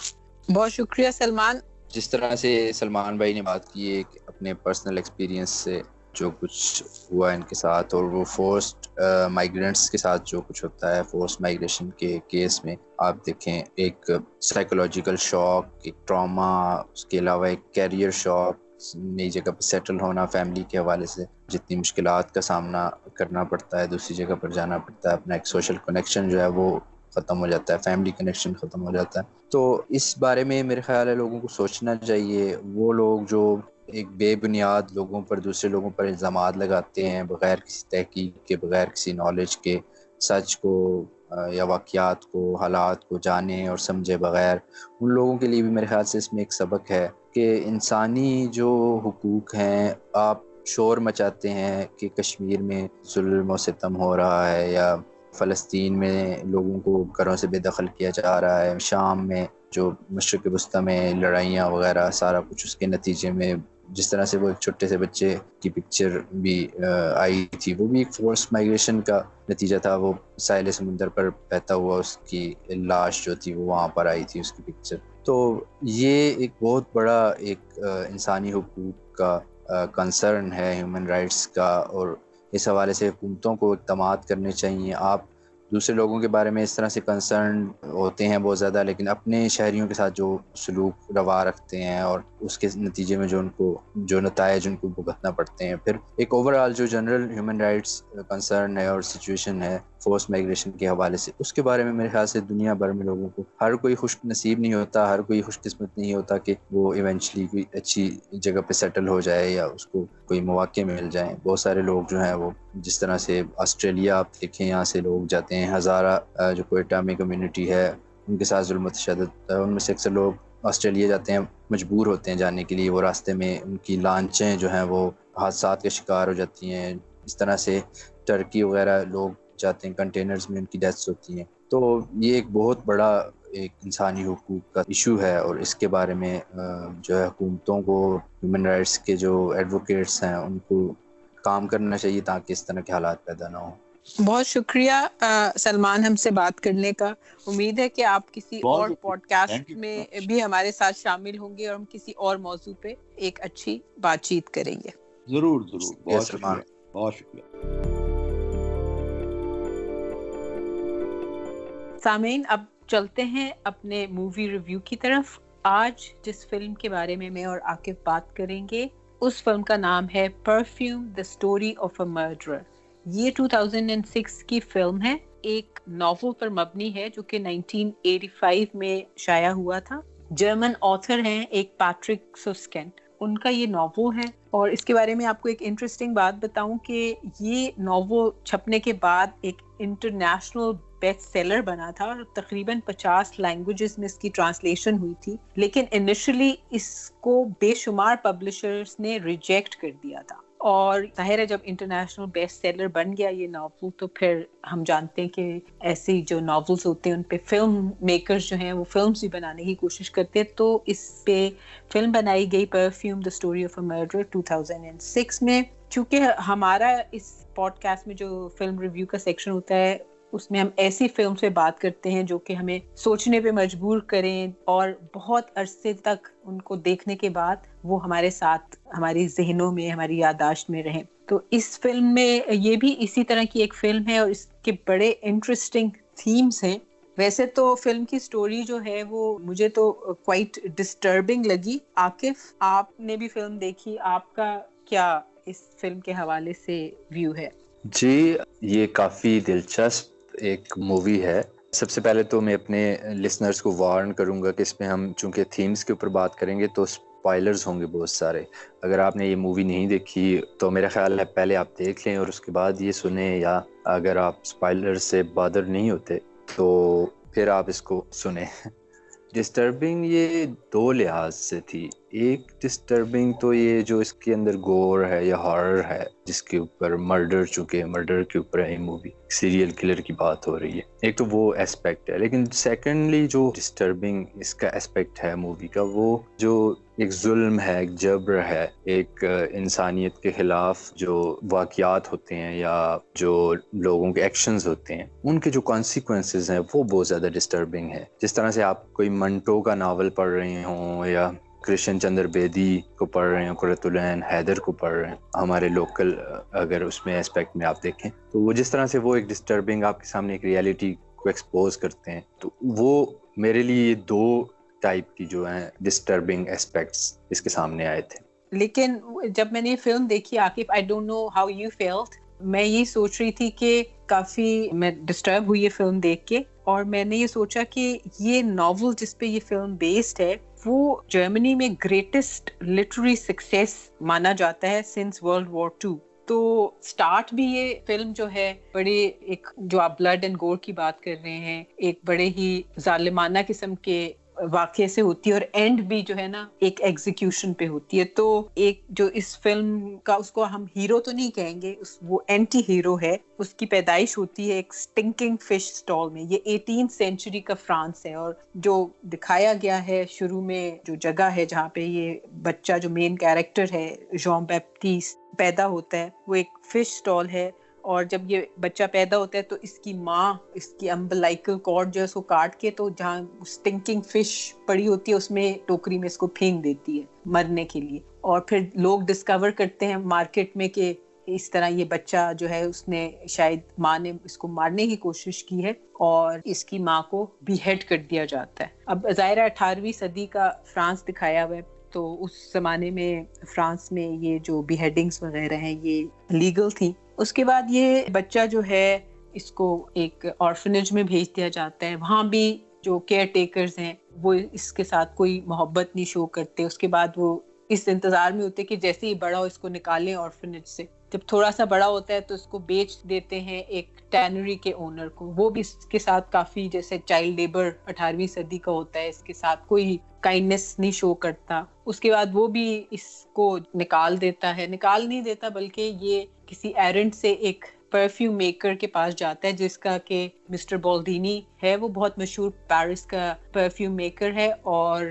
بہت شکریہ سلمان. جس طرح سے سلمان بھائی نے بات کی ہے کہ اپنے پرسنل ایکسپیرینس سے جو کچھ ہوا ان کے ساتھ، اور وہ فورسڈ مائیگرینٹس کے ساتھ جو کچھ ہوتا ہے فورسڈ مائیگریشن کے کیس میں، آپ دیکھیں ایک سائیکولوجیکل شاک، ایک ٹراما، اس کے علاوہ ایک کیریئر شاک، نئی جگہ پہ سیٹل ہونا، فیملی کے حوالے سے جتنی مشکلات کا سامنا کرنا پڑتا ہے، دوسری جگہ پر جانا پڑتا ہے، اپنا ایک سوشل کنیکشن جو ہے وہ ختم ہو جاتا ہے، فیملی کنیکشن ختم ہو جاتا ہے. تو اس بارے میں میرے خیال ہے لوگوں کو سوچنا چاہیے. وہ لوگ جو ایک بے بنیاد لوگوں پر، دوسرے لوگوں پر الزامات لگاتے ہیں بغیر کسی تحقیق کے، بغیر کسی نالج کے، سچ کو یا واقعات کو، حالات کو جانے اور سمجھے بغیر، ان لوگوں کے لیے بھی میرے خیال سے اس میں ایک سبق ہے کہ انسانی جو حقوق ہیں، آپ شور مچاتے ہیں کہ کشمیر میں ظلم و ستم ہو رہا ہے، یا فلسطین میں لوگوں کو گھروں سے بے دخل کیا جا رہا ہے، شام میں جو مشرق وسطی میں لڑائیاں وغیرہ سارا کچھ، اس کے نتیجے میں جس طرح سے وہ ایک چھوٹے سے بچے کی پکچر بھی آئی تھی، وہ بھی ایک فورس مائیگریشن کا نتیجہ تھا. وہ ساحل سمندر پر بہتا ہوا اس کی لاش جو تھی وہ وہاں پر آئی تھی، اس کی پکچر. تو یہ ایک بہت بڑا ایک انسانی حقوق کا کنسرن ہے، ہیومن رائٹس کا، اور اس حوالے سے حکومتوں کو اقدامات کرنے چاہیے. آپ دوسرے لوگوں کے بارے میں اس طرح سے کنسرن ہوتے ہیں بہت زیادہ، لیکن اپنے شہریوں کے ساتھ جو سلوک روا رکھتے ہیں اور اس کے نتیجے میں جو نتائج ان کو بھگتنا پڑتے ہیں، پھر ایک اوور آل جو جنرل ہیومن رائٹس کنسرن ہے اور سچویشن ہے فورس مائیگریشن کے حوالے سے، اس کے بارے میں میرے خیال سے دنیا بھر میں لوگوں کو، ہر کوئی خوش نصیب نہیں ہوتا، ہر کوئی خوش قسمت نہیں ہوتا کہ وہ ایونچولی کوئی اچھی جگہ پہ سیٹل ہو جائے یا اس کو کوئی مواقع مل جائیں. بہت سارے لوگ جو ہیں وہ، جس طرح سے آسٹریلیا آپ دیکھیں، یہاں سے لوگ جاتے ہیں، ہزارہ جو کوئٹہ میں کمیونٹی ہے ان کے ساتھ ظلم و تشدد، ان میں سے اکثر لوگ آسٹریلیا جاتے ہیں، مجبور ہوتے ہیں جانے کے لیے. وہ راستے میں ان کی لانچیں جو ہیں وہ حادثات کا شکار ہو جاتی ہیں. اس طرح سے ٹرکی وغیرہ لوگ جاتے ہیں، کنٹینرز میں ان کی ڈیتھس ہوتی ہیں. تو یہ ایک بہت بڑا ایک انسانی حقوق کا ایشو ہے، اور اس کے بارے میں جو ہے حکومتوں کو، ہیومن رائٹس کے جو ایڈوکیٹس ہیں ان کو کام کرنا چاہیے تاکہ اس طرح کے حالات پیدا نہ ہوں. بہت شکریہ سلمان ہم سے بات کرنے کا. امید ہے کہ آپ کسی اور پوڈ کاسٹ میں بھی ہمارے ساتھ شامل ہوں گے اور ہم کسی اور موضوع پہ ایک اچھی بات چیت کریں گے. ضرور ضرور. بہت شکریہ. بہت شکریہ. سامعین، اب چلتے ہیں اپنے مووی ریویو کی طرف. آج جس فلم کے بارے میں اور عاقب بات کریں گے اس فلم کا نام ہے perfume the story of a murderer. یہ 2006 کی فلم ہے، ایک ناول پر مبنی ہے جو کہ 1985 میں شائع ہوا تھا. جرمن آتھر ہیں ایک پیٹرک سسکینٹ، ان کا یہ ناول ہے. اور اس کے بارے میں آپ کو ایک انٹرسٹنگ بات بتاؤں کہ یہ ناول چھپنے کے بعد ایک انٹرنیشنل بیسٹ سیلر بنا تھا اور تقریباً 50 لینگویجز میں اس کی ٹرانسلیشن ہوئی تھی. لیکن انیشلی اس کو بے شمار پبلشرز نے ریجیکٹ کر دیا تھا اور ظاہر ہے جب انٹرنیشنل بیسٹ سیلر بن گیا یہ ناول تو پھر ہم جانتے ہیں کہ ایسی جو ناولز ہوتے ہیں ان پہ فلم میکرز جو ہیں وہ فلمز بھی بنانے کی کوشش کرتے ہیں. تو اس پہ فلم بنائی گئی perfume the story of a murder 2006 میں. چونکہ ہمارا اس پوڈ کاسٹ میں جو فلم ریویو کا سیکشن ہوتا ہے اس میں ہم ایسی فلم سے بات کرتے ہیں جو کہ ہمیں سوچنے پہ مجبور کریں اور بہت عرصے تک ان کو دیکھنے کے بعد وہ ہمارے ساتھ ہماری ذہنوں میں ہماری یادداشت میں رہیں. تو اس فلم میں یہ بھی اسی طرح کی ایک فلم ہے اور اس کے بڑے انٹرسٹنگ تھیمز ہیں. ویسے تو فلم کی سٹوری جو ہے وہ مجھے تو کوائٹ ڈسٹربنگ لگی. عاقف آپ نے بھی فلم دیکھی, آپ کا کیا اس فلم کے حوالے سے ویو ہے؟ جی یہ کافی دلچسپ ایک مووی ہے. سب سے پہلے تو میں اپنے لسنرز کو وارن کروں گا کہ اس میں ہم چونکہ تھیمز کے اوپر بات کریں گے تو سپوائلرز ہوں گے بہت سارے. اگر آپ نے یہ مووی نہیں دیکھی تو میرا خیال ہے پہلے آپ دیکھ لیں اور اس کے بعد یہ سنیں, یا اگر آپ سپوائلر سے بادر نہیں ہوتے تو پھر آپ اس کو سنیں. ڈسٹربنگ یہ دو لحاظ سے تھی. ایک ڈسٹربنگ تو یہ جو اس کے اندر گور ہے یا ہارر ہے جس کے اوپر مرڈر کے اوپر ہے مووی, سیریل کلر کی بات ہو رہی ہے, ایک تو وہ اسپیکٹ ہے. لیکن سیکنڈلی جو ڈسٹربنگ اس کا اسپیکٹ ہے مووی کا, وہ جو ایک ظلم ہے, ایک جبر ہے, ایک انسانیت کے خلاف جو واقعات ہوتے ہیں یا جو لوگوں کے ایکشنز ہوتے ہیں ان کے جو کانسیکوینسز ہیں وہ بہت زیادہ ڈسٹربنگ ہے. جس طرح سے آپ کوئی منٹو کا ناول پڑھ رہے ہوں یا کرشن چندر بیدی کو پڑھ رہے ہیں, قرۃ العین حیدر کو پڑھ رہے ہیں, ہمارے لوکل اگر اس میں اسپیکٹ میں آپ دیکھیں تو وہ جس طرح سے وہ ایک ڈسٹربنگ آپ کے سامنے ایک ریالٹی کو ایکسپوز کرتے ہیں, تو وہ میرے لیے دو ٹائپ کی جو ہیں ڈسٹربنگ اسپیکٹس اس کے سامنے آئے تھے. لیکن جب میں نے یہ فلم دیکھی Akif, I don't know how you felt, میں یہ سوچ رہی تھی کہ کافی میں ڈسٹرب ہوئی یہ فلم دیکھ کے, اور میں نے یہ سوچا کہ یہ ناول جس پہ یہ فلم بیسڈ ہے وہ جرمنی میں گریٹسٹ لٹریری سکسیس مانا جاتا ہے سنس ورلڈ وار 2. تو سٹارٹ بھی یہ فلم جو ہے بڑے ایک جو آپ بلڈ اینڈ گور کی بات کر رہے ہیں ایک بڑے ہی ظالمانہ قسم کے واقعے سے ہوتی ہے, اور اینڈ بھی جو ہے نا ایک ایگزیکیوشن پہ ہوتی ہے. تو ایک جو اس فلم کا اس کو ہم ہیرو تو نہیں کہیں گے, وہ اینٹی ہیرو ہے. اس کی پیدائش ہوتی ہے ایک سٹنکنگ فش سٹال میں. یہ 18th سینچری کا فرانس ہے, اور جو دکھایا گیا ہے شروع میں جو جگہ ہے جہاں پہ یہ بچہ جو مین کیریکٹر ہے جان بیپٹیسٹ پیدا ہوتا ہے وہ ایک فش سٹال ہے. اور جب یہ بچہ پیدا ہوتا ہے تو اس کی ماں اس کی امبلائکل کارڈ جو ہے اس کو کاٹ کے تو جہاں سٹنکنگ فش پڑی ہوتی ہے اس میں ٹوکری میں اس کو پھینک دیتی ہے مرنے کے لیے. اور پھر لوگ ڈسکور کرتے ہیں مارکیٹ میں کہ اس طرح یہ بچہ جو ہے اس نے شاید ماں نے اس کو مارنے کی کوشش کی ہے اور اس کی ماں کو بیہیڈ کر دیا جاتا ہے. اب ظاہر 18ویں صدی کا فرانس دکھایا ہوا ہے, تو اس زمانے میں فرانس میں یہ جو بیہیڈنگز وغیرہ ہیں یہ لیگل تھی. اس کے بعد یہ بچہ جو ہے اس کو ایک آرفنیج میں بھیج دیا جاتا ہے. وہاں بھی جو کیئر ٹیکرز ہیں وہ اس کے ساتھ کوئی محبت نہیں شو کرتے. اس کے بعد وہ اس انتظار میں ہوتے کہ جیسے ہی بڑا ہو اس کو نکالیں آرفنیج سے. جب تھوڑا سا بڑا ہوتا ہے تو اس کو بیچ دیتے ہیں ایک ٹینری کے اونر کو. وہ بھی اس کے ساتھ کافی جیسے چائلڈ لیبر 18ویں صدی کا ہوتا ہے, اس کے ساتھ کوئی کائنڈنس نہیں شو کرتا. اس کے بعد وہ بھی اس کو نکال نہیں دیتا بلکہ یہ کسی ایرنٹ سے ایک پرفیوم میکر کے پاس جاتا ہے جس کا کہ مسٹر بالدینی ہے. وہ بہت مشہور پیرس کا پرفیوم میکر ہے اور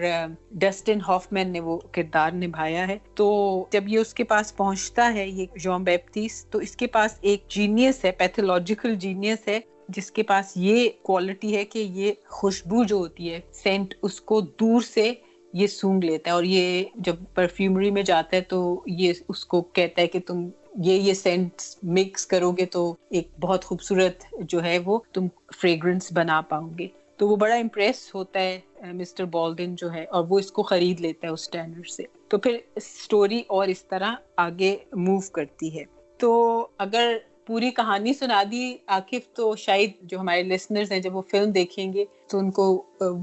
ڈسٹن ہافمین نے وہ کردار نبھایا ہے. تو جب یہ اس کے پاس پہنچتا ہے یہ جان بیپٹیسٹ, تو اس کے پاس ایک جینیس ہے, پیتھولوجیکل جینیس ہے, جس کے پاس یہ کوالٹی ہے کہ یہ خوشبو جو ہوتی ہے سینٹ اس کو دور سے یہ سونگھ لیتا ہے. اور یہ جب پرفیومری میں جاتا ہے تو یہ اس کو کہتا ہے کہ تم یہ سینٹس مکس کرو گے تو ایک بہت خوبصورت جو ہے وہ تم فریگرنس بنا پاؤ گے. تو وہ بڑا امپریس ہوتا ہے مسٹر بالڈن جو ہے, اور وہ اس کو خرید لیتا ہے اس ٹینر سے. تو پھر سٹوری اور اس طرح آگے موو کرتی ہے. تو اگر پوری کہانی سنا دی عاقف تو شاید جو ہمارے لسنرز ہیں جب وہ فلم دیکھیں گے تو ان کو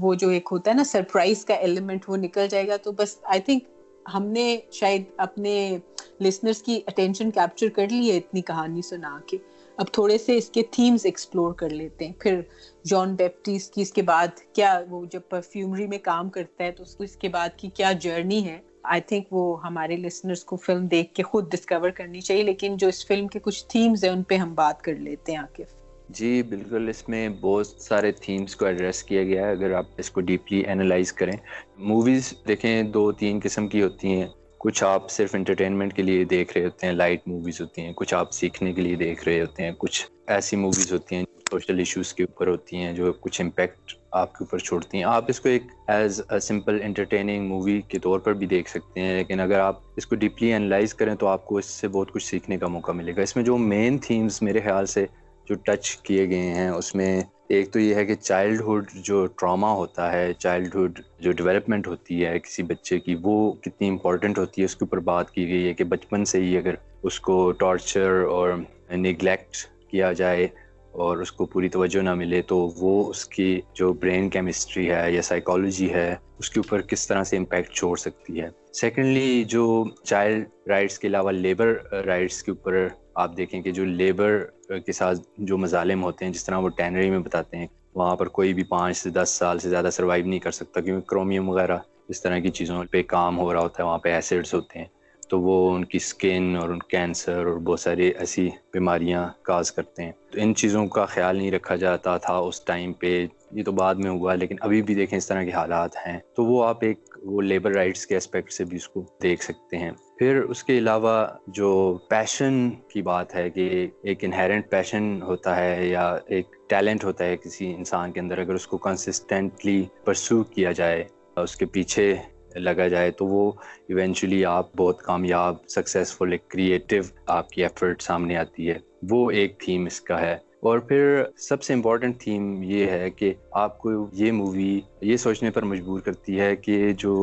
وہ جو ایک ہوتا ہے نا سرپرائز کا ایلیمنٹ وہ نکل جائے گا. تو بس آئی تھنک ہم نے شاید اپنے لسنرز کی اٹینشن کیپچر کر لی ہے اتنی کہانی سنا کے. اب تھوڑے سے اس کے تھیمز ایکسپلور کر لیتے ہیں. پھر جان بیپٹیسٹ کی اس کے بعد کیا, وہ جب پرفیومری میں کام کرتا ہے تو اس کے بعد کی کیا جرنی ہے, آئی تھنک وہ ہمارے لسنرز کو فلم دیکھ کے خود ڈسکور کرنی چاہیے. لیکن جو اس فلم کے کچھ تھیمز ہیں ان پہ ہم بات کر لیتے ہیں عاقف. جی بالکل، اس میں بہت سارے تھیمز کو ایڈریس کیا گیا ہے. اگر آپ اس کو ڈیپلی اینالائز کریں، موویز دیکھیں 2-3 قسم کی ہوتی ہیں. کچھ آپ صرف انٹرٹینمنٹ کے لیے دیکھ رہے ہوتے ہیں، لائٹ موویز ہوتی ہیں. کچھ آپ سیکھنے کے لیے دیکھ رہے ہوتے ہیں. کچھ ایسی موویز ہوتی ہیں سوشل ایشوز کے اوپر ہوتی ہیں جو کچھ امپیکٹ آپ کے اوپر چھوڑتی ہیں. آپ اس کو ایک as a simple entertaining movie کے طور پر بھی دیکھ سکتے ہیں، لیکن اگر آپ اس کو ڈیپلی اینالائز کریں تو آپ کو اس سے بہت کچھ سیکھنے کا موقع ملے گا. اس میں جو مین تھیمز میرے خیال سے جو ٹچ کیے گئے ہیں، اس میں ایک تو یہ ہے کہ چائلڈہڈ جو ٹراما ہوتا ہے، چائلڈہڈ جو ڈیولپمنٹ ہوتی ہے کسی بچے کی، وہ کتنی امپورٹنٹ ہوتی ہے اس کے اوپر بات کی گئی ہے. کہ بچپن سے ہی اگر اس کو ٹارچر اور نیگلیکٹ کیا جائے اور اس کو پوری توجہ نہ ملے تو وہ اس کی جو برین کیمسٹری ہے یا سائیکالوجی ہے اس کے اوپر کس طرح سے امپیکٹ چھوڑ سکتی ہے. سیکنڈلی، جو چائلڈ رائٹس کے علاوہ لیبر رائٹس کے اوپر آپ دیکھیں کہ جو لیبر کے ساتھ جو مظالم ہوتے ہیں، جس طرح وہ ٹینری میں بتاتے ہیں، وہاں پر کوئی بھی 5 سے 10 سال سے زیادہ سروائیو نہیں کر سکتا، کیونکہ کرومیم وغیرہ اس طرح کی چیزوں پہ کام ہو رہا ہوتا ہے. وہاں پہ ایسڈز ہوتے ہیں تو وہ ان کی سکن اور ان کینسر اور بہت ساری ایسی بیماریاں کاز کرتے ہیں. تو ان چیزوں کا خیال نہیں رکھا جاتا تھا اس ٹائم پہ. یہ تو بعد میں ہوا، لیکن ابھی بھی دیکھیں اس طرح کے حالات ہیں. تو وہ آپ ایک وہ لیبر رائٹس کے اسپیکٹ سے بھی اس کو دیکھ سکتے ہیں. پھر اس کے علاوہ جو پیشن کی بات ہے کہ ایک انہیرنٹ پیشن ہوتا ہے یا ایک ٹیلنٹ ہوتا ہے کسی انسان کے اندر، اگر اس کو کنسسٹنٹلی پرسو کیا جائے، اس کے پیچھے لگا جائے، تو وہ ایونچولی آپ بہت کامیاب، سکسیزفل، ایک کریٹیو آپ کی ایفرٹ سامنے آتی ہے. وہ ایک تھیم اس کا ہے. اور پھر سب سے امپورٹنٹ تھیم یہ ہے کہ آپ کو یہ مووی یہ سوچنے پر مجبور کرتی ہے کہ جو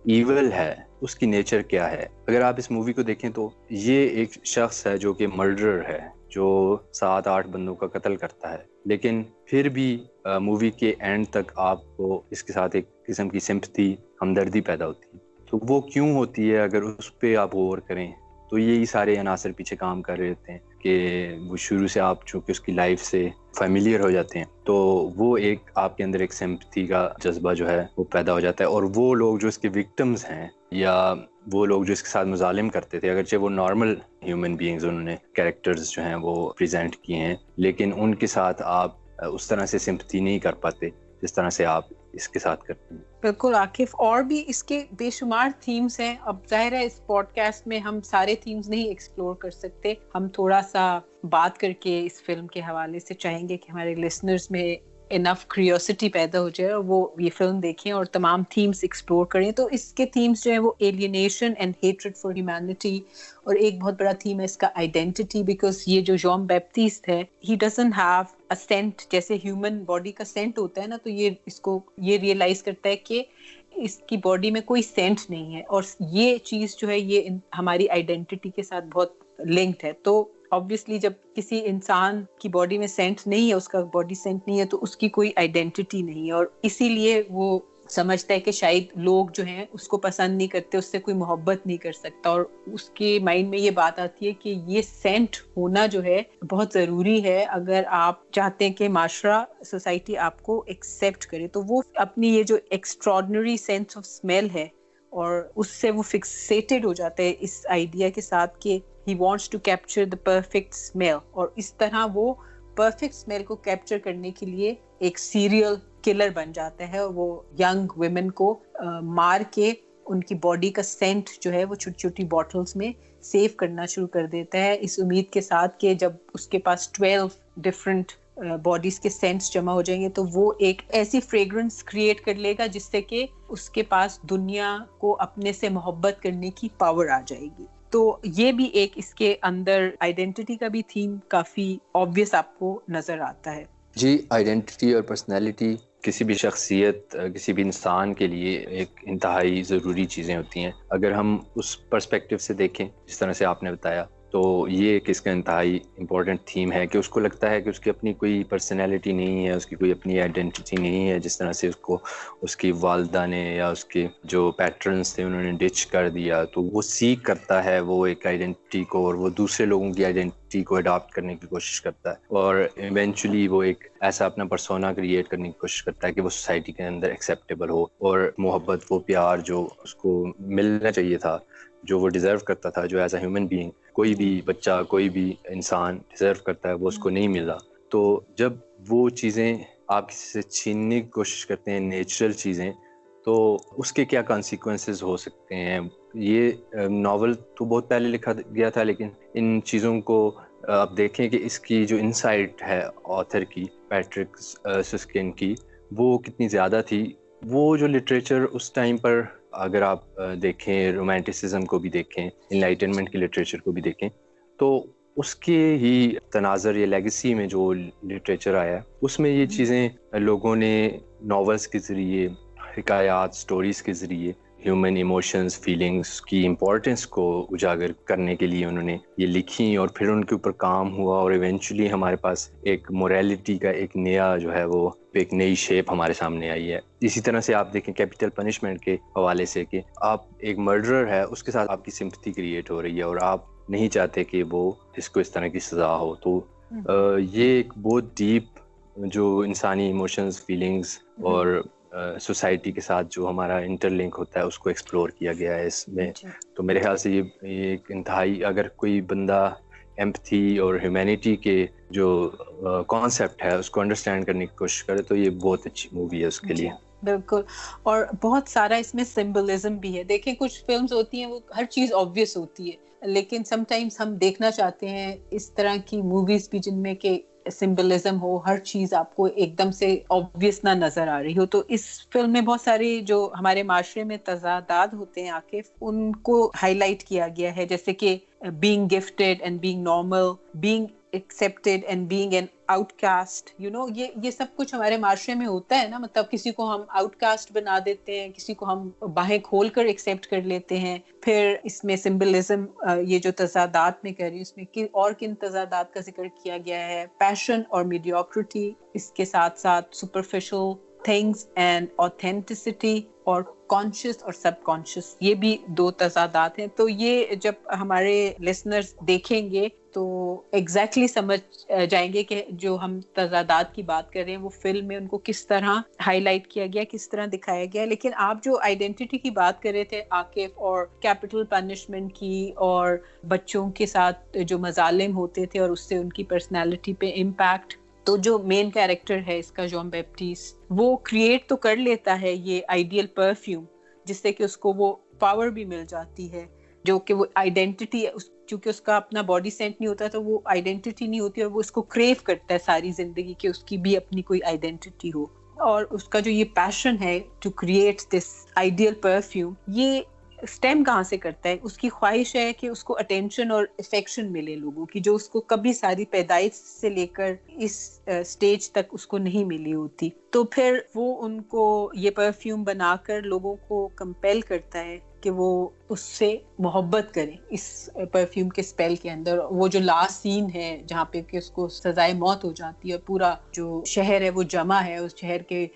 ایول ہے اس کی نیچر کیا ہے. اگر آپ اس مووی کو دیکھیں تو یہ ایک شخص ہے جو کہ مرڈرر ہے، جو 7-8 بندوں کا قتل کرتا ہے، لیکن پھر بھی مووی کے اینڈ تک آپ کو اس کے ساتھ ایک قسم کی سمپتھی، ہمدردی پیدا ہوتی ہے. تو وہ کیوں ہوتی ہے اگر اس پہ آپ غور کریں تو یہی سارے عناصر پیچھے کام کر رہے ہوتے ہیں کہ وہ شروع سے آپ چونکہ اس کی لائف سے فیملیئر ہو جاتے ہیں تو وہ ایک آپ کے اندر ایک سمپتھی کا جذبہ جو ہے وہ پیدا ہو جاتا ہے. اور وہ لوگ جو اس کے وکٹمز ہیں یا وہ لوگ جو اس کے ساتھ مظالم کرتے تھے، اگرچہ وہ نارمل ہیومن بینگز انہوں نے کیریکٹرز جو ہیں وہ پریزنٹ کیے ہیں، لیکن ان کے ساتھ آپ اس طرح سے سمپتھی نہیں کر پاتے جس طرح سے آپ اس کے ساتھ کرتے ہیں. بالکل عاقف، اور بھی اس کے بے شمار تھیمز ہیں. اب ظاہر ہے اس پوڈ کاسٹ میں ہم سارے تھیمز نہیں ایکسپلور کر سکتے. ہم تھوڑا سا بات کر کے اس فلم کے حوالے سے چاہیں گے کہ ہمارے لسنرز میں انف کریوسٹی پیدا ہو جائے اور وہ یہ فلم دیکھیں اور تمام تھیمز ایکسپلور کریں. تو اس کے تھیمز جو ہیں وہ alienation and hatred for humanity, اور ایک بہت بڑا تھیم ہے اس کا آئیڈینٹی، بیکاز یہ جو جان بیپٹسٹ ہے he doesn't have a scent. جیسے ہیومن باڈی کا سینٹ ہوتا ہے نا، تو یہ اس کو یہ ریئلائز کرتا ہے کہ اس کی باڈی میں کوئی سینٹ نہیں ہے، اور یہ چیز جو ہے یہ ہماری آئیڈینٹی کے ساتھ بہت لنکڈ ہے. تو obviously جب کسی انسان کی باڈی میں سینٹ نہیں ہے، اس کا باڈی سینٹ نہیں ہے، تو اس کی کوئی آئیڈینٹی نہیں ہے، اور اسی لیے وہ سمجھتا ہے کہ شاید لوگ جو ہیں اس کو پسند نہیں کرتے، اس سے کوئی محبت نہیں کر سکتا. اور اس کے مائنڈ میں یہ بات آتی ہے کہ یہ سینٹ ہونا جو ہے بہت ضروری ہے اگر آپ چاہتے ہیں کہ معاشرہ، سوسائٹی آپ کو ایکسیپٹ کرے. تو وہ اپنی یہ جو ایکسٹراڈنری سینس آف اسمیل ہے اور اس سے وہ فکسیٹڈ ہو جاتا ہے اس آئیڈیا کے ساتھ کہ he wants to capture the perfect smell، اور اس طرح وہ پرفیکٹ اسمیل کو کیپچر کرنے کے لیے ایک سیریل کلر بن جاتا ہے، اور وہ ینگ ویمن کو مار کے ان کی باڈی کا سینٹ جو ہے وہ چھوٹی چھوٹی باٹلز میں سیو کرنا شروع کر دیتا ہے، اس امید کے ساتھ کہ جب اس کے پاس 12 ڈفرنٹ باڈیز کے سینٹس جمع ہو جائیں گے تو وہ ایک ایسی فریگرنس کریٹ کر لے گا جس سے کہ اس کے پاس دنیا کو اپنے سے محبت کرنے کی پاور آ جائے گی. تو یہ بھی ایک اس کے اندر آئیڈینٹی کا بھی تھیم کافی آبویس آپ کو نظر آتا ہے. جی، آئیڈینٹی اور پرسنالٹی کسی بھی شخصیت، کسی بھی انسان کے لیے ایک انتہائی ضروری چیزیں ہوتی ہیں. اگر ہم اس پرسپیکٹیو سے دیکھیں جس طرح سے آپ نے بتایا، تو یہ ایک اس کا انتہائی امپورٹنٹ تھیم ہے کہ اس کو لگتا ہے کہ اس کی اپنی کوئی پرسنالٹی نہیں ہے، اس کی کوئی اپنی آئیڈینٹی نہیں ہے. جس طرح سے اس کو اس کی والدہ نے یا اس کے جو پیٹرنز تھے انہوں نے ڈچ کر دیا، تو وہ سیکھ کرتا ہے وہ ایک آئیڈینٹی کو، اور وہ دوسرے لوگوں کی آئیڈینٹی آئیڈینٹی کو اڈاپٹ کرنے کی کوشش کرتا ہے اور ایونچولی وہ ایک ایسا اپنا پرسونا کریٹ کرنے کی کوشش کرتا ہے کہ وہ سوسائٹی کے اندر ایکسیپٹیبل ہو اور محبت وہ پیار جو اس کو ملنا چاہیے تھا, جو وہ ڈیزرو کرتا تھا, جو ایز اے ہیومن بینگ کوئی بھی بچہ کوئی بھی انسان ڈیزرو کرتا ہے, وہ اس کو نہیں ملا. تو جب وہ چیزیں آپ کسی سے چھیننے کی کوشش کرتے ہیں, نیچرل چیزیں, تو اس کے کیا کانسیکوینسز ہو سکتے ہیں. یہ ناول تو بہت پہلے لکھا گیا تھا, لیکن ان چیزوں کو آپ دیکھیں کہ اس کی جو انسائٹ ہے آتھر کی, پیٹرک سسکن کی, وہ کتنی زیادہ تھی. وہ جو لٹریچر اس ٹائم پر اگر آپ دیکھیں, رومانٹسزم کو بھی دیکھیں, انلائٹنمنٹ کی لٹریچر کو بھی دیکھیں, تو اس کے ہی تناظر یا لیگیسی میں جو لٹریچر آیا اس میں یہ چیزیں لوگوں نے ناولز کے ذریعے, حکایات, سٹوریز کے ذریعے ہیومن ایموشنز, فیلنگز کی امپورٹنس کو اجاگر کرنے کے لیے انہوں نے یہ لکھی اور پھر ان کے اوپر کام ہوا اور ایونچولی ہمارے پاس ایک موریلٹی کا ایک نیا جو ہے وہ ایک نئی شیپ ہمارے سامنے آئی ہے. اسی طرح سے آپ دیکھیں کیپٹل پنشمنٹ کے حوالے سے کہ آپ ایک مرڈرر ہے, اس کے ساتھ آپ کی سمپتھی کریٹ ہو رہی ہے اور آپ نہیں چاہتے کہ وہ اس کو اس طرح کی سزا ہو. تو یہ ایک بہت ڈیپ جو انسانی ایموشنز, فیلنگز اور سوسائٹی کے ساتھ جو ہمارا انٹر لنک ہوتا ہے اس کو ایکسپلور کیا گیا ہے اس میں. تو میرے خیال سے یہ ایک انتہائی, اگر کوئی بندہ ایمپتھی اور ہیومینٹی کے جو کانسیپٹ ہے اس کو انڈرسٹینڈ کرنے کی کوشش کرے تو یہ بہت اچھی مووی ہے اس کے لیے. بالکل, اور بہت سارا اس میں سمبلزم بھی ہے. دیکھیں کچھ فلمز ہوتی ہیں وہ ہر چیز آبویس ہوتی ہے, لیکن سم ٹائمز ہم دیکھنا چاہتے ہیں اس طرح کی موویز بھی جن میں کہ سمبلزم ہو, ہر چیز آپ کو ایک دم سے آبویس نہ نظر آ رہی ہو. تو اس فلم میں بہت ساری جو ہمارے معاشرے میں تضادات ہوتے ہیں عاقف, ان کو ہائی لائٹ کیا گیا ہے, جیسے کہ being gifted and being normal, being accepted and being an outcast, you know, یہ سب کچھ ہمارے معاشرے میں ہوتا ہے نا. مطلب کسی کو ہم آؤٹ کاسٹ بنا دیتے ہیں, کسی کو ہم باہیں کھول کر ایکسیپٹ کر لیتے ہیں. پھر اس میں سمبلزم, یہ جو تضادات میں کہہ رہی ہوں, اس میں اور کن تضادات کا ذکر کیا گیا ہے. پیشن اور میڈیوکریٹی, اس کے ساتھ ساتھ سپرفیشل تھنگز اینڈ آتھینٹسٹی, اور کانشیس اور سب کانشیس, یہ بھی دو تضادات ہیں. تو یہ جب ہمارے لسنرز دیکھیں گے تو ایگزیکٹلی سمجھ جائیں گے کہ جو ہم تضادات کی بات کر رہے ہیں وہ فلم میں ان کو کس طرح ہائی لائٹ کیا گیا, کس طرح دکھایا گیا. لیکن آپ جو آئیڈینٹی کی بات کر رہے تھے عاقف, اور کیپٹل پنشمنٹ کی, اور بچوں کے ساتھ جو مظالم ہوتے تھے اور اس سے ان کی پرسنالٹی پہ امپیکٹ, تو جو مین کیریکٹر ہے اس کا جان بیپٹیسٹ, وہ کریٹ تو کر لیتا ہے یہ آئیڈیل پرفیوم, جس سے کہ اس کو وہ پاور بھی مل جاتی ہے, جو کہ وہ آئیڈینٹی ہے. چونکہ اس کا اپنا باڈی سینٹ نہیں ہوتا تو وہ آئیڈینٹی نہیں ہوتی, اور وہ اس کو کریو کرتا ہے ساری زندگی کہ اس کی بھی اپنی کوئی آئیڈینٹی ہو. اور اس کا جو یہ پیشن ہے to create this ideal perfume, یہ اسٹیم کہاں سے کرتا ہے؟ اس کی خواہش ہے کہ اس کو اٹینشن اور افیکشن ملے لوگوں کی, جو اس کو کبھی ساری پیدائش سے لے کر اس سٹیج تک اس کو نہیں ملی ہوتی. تو پھر وہ ان کو یہ پرفیوم بنا کر لوگوں کو کمپیل کرتا ہے کہ وہ اس سے محبت کریں اس پرفیوم کے اسپیل کے اندر. وہ جو لاسٹ سین ہے جہاں پہ کہ اس کو سزائے موت ہو جاتی ہے, اور پورا جو شہر ہے وہ جمع ہے, اس شہر کے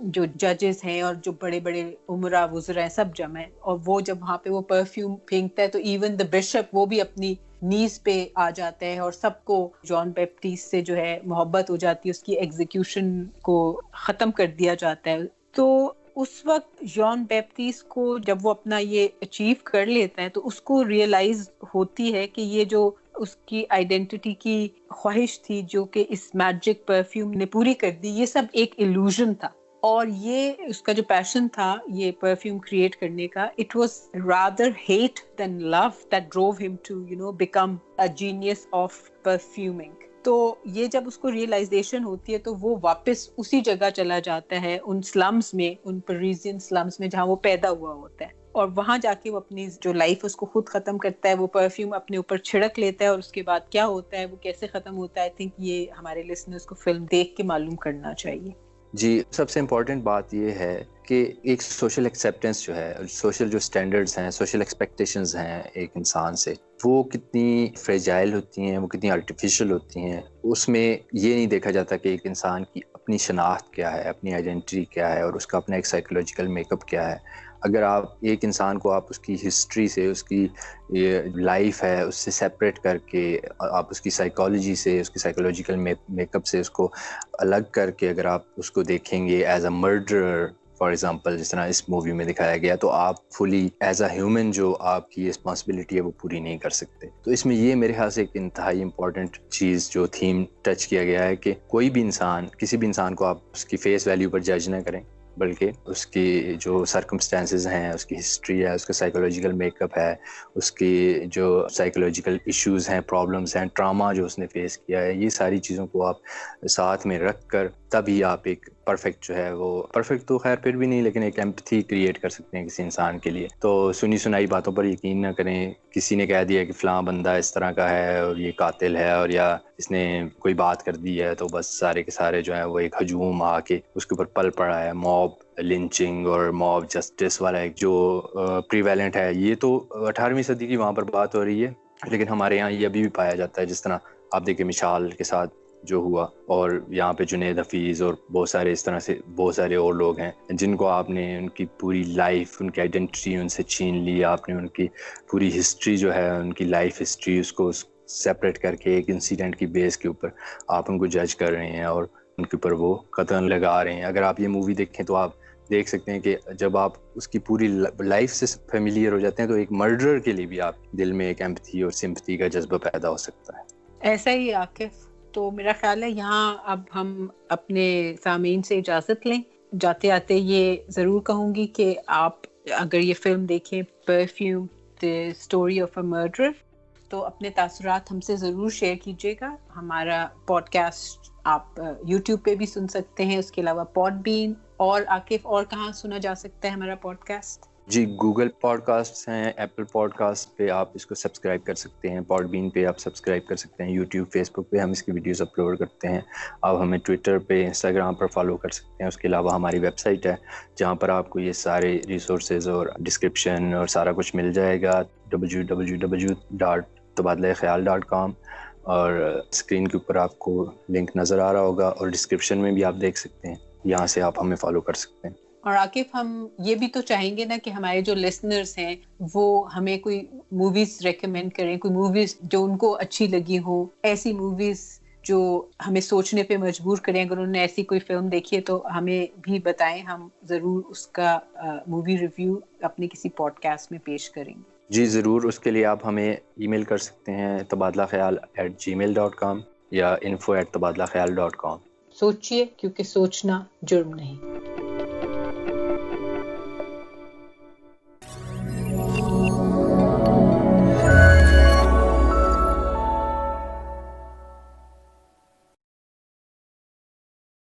جو ججز ہیں اور جو بڑے بڑے عمرہ وزراء ہیں سب جمع ہیں, اور وہ جب وہاں پہ وہ پرفیوم پھینکتا ہے تو ایون دا بشپ وہ بھی اپنی نیز پہ آ جاتا ہے, اور سب کو جان بیپٹیسٹ سے جو ہے محبت ہو جاتی ہے, اس کی ایگزیکیوشن کو ختم کر دیا جاتا ہے. تو اس وقت جان بیپٹیسٹ کو جب وہ اپنا یہ اچیو کر لیتا ہے تو اس کو ریئلائز ہوتی ہے کہ یہ جو اس کی آئیڈینٹی کی خواہش تھی جو کہ اس میجک پرفیوم نے پوری کر دی, یہ سب ایک ایلوژن تھا. اور یہ اس کا جو پیشن تھا یہ پرفیوم کریٹ کرنے کا, it was rather hate than love that drove him to, you know, become a genius of perfuming. تو یہ جب اس کو ریئلائزیشن ہوتی ہے تو وہ واپس اسی جگہ چلا جاتا ہے, ان سلمز میں, ان پیریزین سلمز میں جہاں وہ پیدا ہوا ہوتا ہے, اور وہاں جا کے وہ اپنی جو لائف اس کو خود ختم کرتا ہے. وہ پرفیوم اپنے اوپر چھڑک لیتا ہے, اور اس کے بعد کیا ہوتا ہے, وہ کیسے ختم ہوتا ہے, آئی تھنک یہ ہمارے لسنرز کو فلم دیکھ کے معلوم کرنا چاہیے. جی, سب سے امپورٹنٹ بات یہ ہے کہ ایک سوشل ایکسیپٹنس جو ہے, سوشل جو سٹینڈرڈز ہیں, سوشل ایکسپیکٹیشنز ہیں ایک انسان سے, وہ کتنی فریجائل ہوتی ہیں, وہ کتنی آرٹیفیشل ہوتی ہیں. اس میں یہ نہیں دیکھا جاتا کہ ایک انسان کی اپنی شناخت کیا ہے, اپنی آئیڈینٹی کیا ہے, اور اس کا اپنا ایک سائیکولوجیکل میک اپ کیا ہے. اگر آپ ایک انسان کو آپ اس کی ہسٹری سے، اس کی لائف ہے اس سے سیپریٹ کر کے، آپ اس کی سائیکالوجی سے، اس کی سائیکولوجیکل میک اپ سے اس کو الگ کر کے اگر آپ اس کو دیکھیں گے as a murderer for example, جس طرح اس مووی میں دکھایا گیا، تو آپ فلی ایز اے ہیومن جو آپ کی رسپانسبلٹی ہے وہ پوری نہیں کر سکتے. تو اس میں یہ میرے خیال سے ایک انتہائی امپورٹنٹ چیز جو تھیم ٹچ کیا گیا ہے کہ کوئی بھی انسان، کسی بھی انسان کو آپ اس کی فیس ویلیو پر جج نہ کریں، بلکہ اس کی جو سرکمسٹانسز ہیں، اس کی ہسٹری ہے، اس کا سائیکولوجیکل میک اپ ہے، اس کی جو سائیکولوجیکل ایشوز ہیں، پرابلمز ہیں، ٹراما جو اس نے فیس کیا ہے، یہ ساری چیزوں کو آپ ساتھ میں رکھ کر تبھی آپ ایک پرفیکٹ جو ہے، وہ پرفیکٹ تو خیر پھر بھی نہیں، لیکن ایک ایمپتھی کریٹ کر سکتے ہیں کسی انسان کے لیے. تو سنی سنائی باتوں پر یقین نہ کریں. کسی نے کہہ دیا کہ فلاں بندہ اس طرح کا ہے اور یہ قاتل ہے، اور یا اس نے کوئی بات کر دی ہے، تو بس سارے کے سارے جو ہیں وہ ایک ہجوم آ کے اس کے اوپر پل پڑا ہے. موب لنچنگ اور موب جسٹس والا ایک جو پریویلنٹ ہے، یہ تو 18ویں صدی کی وہاں پر بات ہو رہی ہے، لیکن ہمارے یہاں یہ ابھی بھی پایا جاتا ہے. جس طرح آپ دیکھیں مشال کے ساتھ جو ہوا، اور یہاں پہ جنید حفیظ اور بہت سارے اس طرح سے بہت سارے اور لوگ ہیں جن کو آپ نے ان کی پوری لائف، ان کی آئیڈینٹی ان سے چھین لی. آپ نے ان کی پوری ہسٹری جو ہے، ان کی لائف ہسٹری، اس کو سیپریٹ کر کے ایک انسیڈنٹ کی بیس کے اوپر آپ ان کو جج کر رہے ہیں اور ان کے اوپر وہ قتل لگا رہے ہیں. اگر آپ یہ مووی دیکھیں تو آپ دیکھ سکتے ہیں کہ جب آپ اس کی پوری لائف سے فیملیئر ہو جاتے ہیں تو ایک مرڈرر کے لیے بھی آپ دل میں ایک ایمپتھی اور سمپتھی کا جذبہ پیدا ہو سکتا ہے. ایسا ہی عاقف. تو میرا خیال ہے یہاں اب ہم اپنے سامعین سے اجازت لیں. جاتے آتے یہ ضرور کہوں گی کہ آپ اگر یہ فلم دیکھیں perfume the story of a murderer, تو اپنے تاثرات ہم سے ضرور شیئر کیجیے گا. ہمارا پوڈ کاسٹ آپ یوٹیوب پہ بھی سن سکتے ہیں، اس کے علاوہ پوڈ بین. اور عاقف اور کہاں سنا جا سکتا ہے ہمارا پوڈ کاسٹ؟ جی گوگل پوڈ کاسٹ ہیں، ایپل پوڈ کاسٹ پہ آپ اس کو سبسکرائب کر سکتے ہیں، پوڈ بین پہ آپ سبسکرائب کر سکتے ہیں، یوٹیوب، فیس بک پہ ہم اس کی ویڈیوز اپلوڈ کرتے ہیں. آپ ہمیں ٹویٹر پہ، انسٹاگرام پر فالو کر سکتے ہیں. اس کے علاوہ ہماری ویب سائٹ ہے جہاں پر آپ کو یہ سارے ریسورسز اور ڈسکرپشن اور سارا کچھ مل جائے گا، www.تبادلۂخیال.com. اور اسکرین کے اوپر آپ کو لنک نظر آ رہا ہوگا، اور ڈسکرپشن میں بھی آپ دیکھ سکتے ہیں، یہاں سے آپ ہمیں فالو کر سکتے ہیں. اور عاقف ہم یہ بھی تو چاہیں گے نا کہ ہمارے جو لسنرز ہیں وہ ہمیں کوئی موویز ریکمینڈ کریں، کوئی موویز جو ان کو اچھی لگی ہوں، ایسی موویز جو ہمیں سوچنے پہ مجبور کریں. اگر انہوں نے ایسی کوئی فلم دیکھی ہے تو ہمیں بھی بتائیں، ہم ضرور اس کا مووی ریویو اپنے کسی پوڈ کاسٹ میں پیش کریں گے. جی ضرور. اس کے لیے آپ ہمیں ای میل کر سکتے ہیں tabadlakhayal@gmail.com یا info@tabadlakhayal.com. سوچئے، کیونکہ سوچنا جرم نہیں.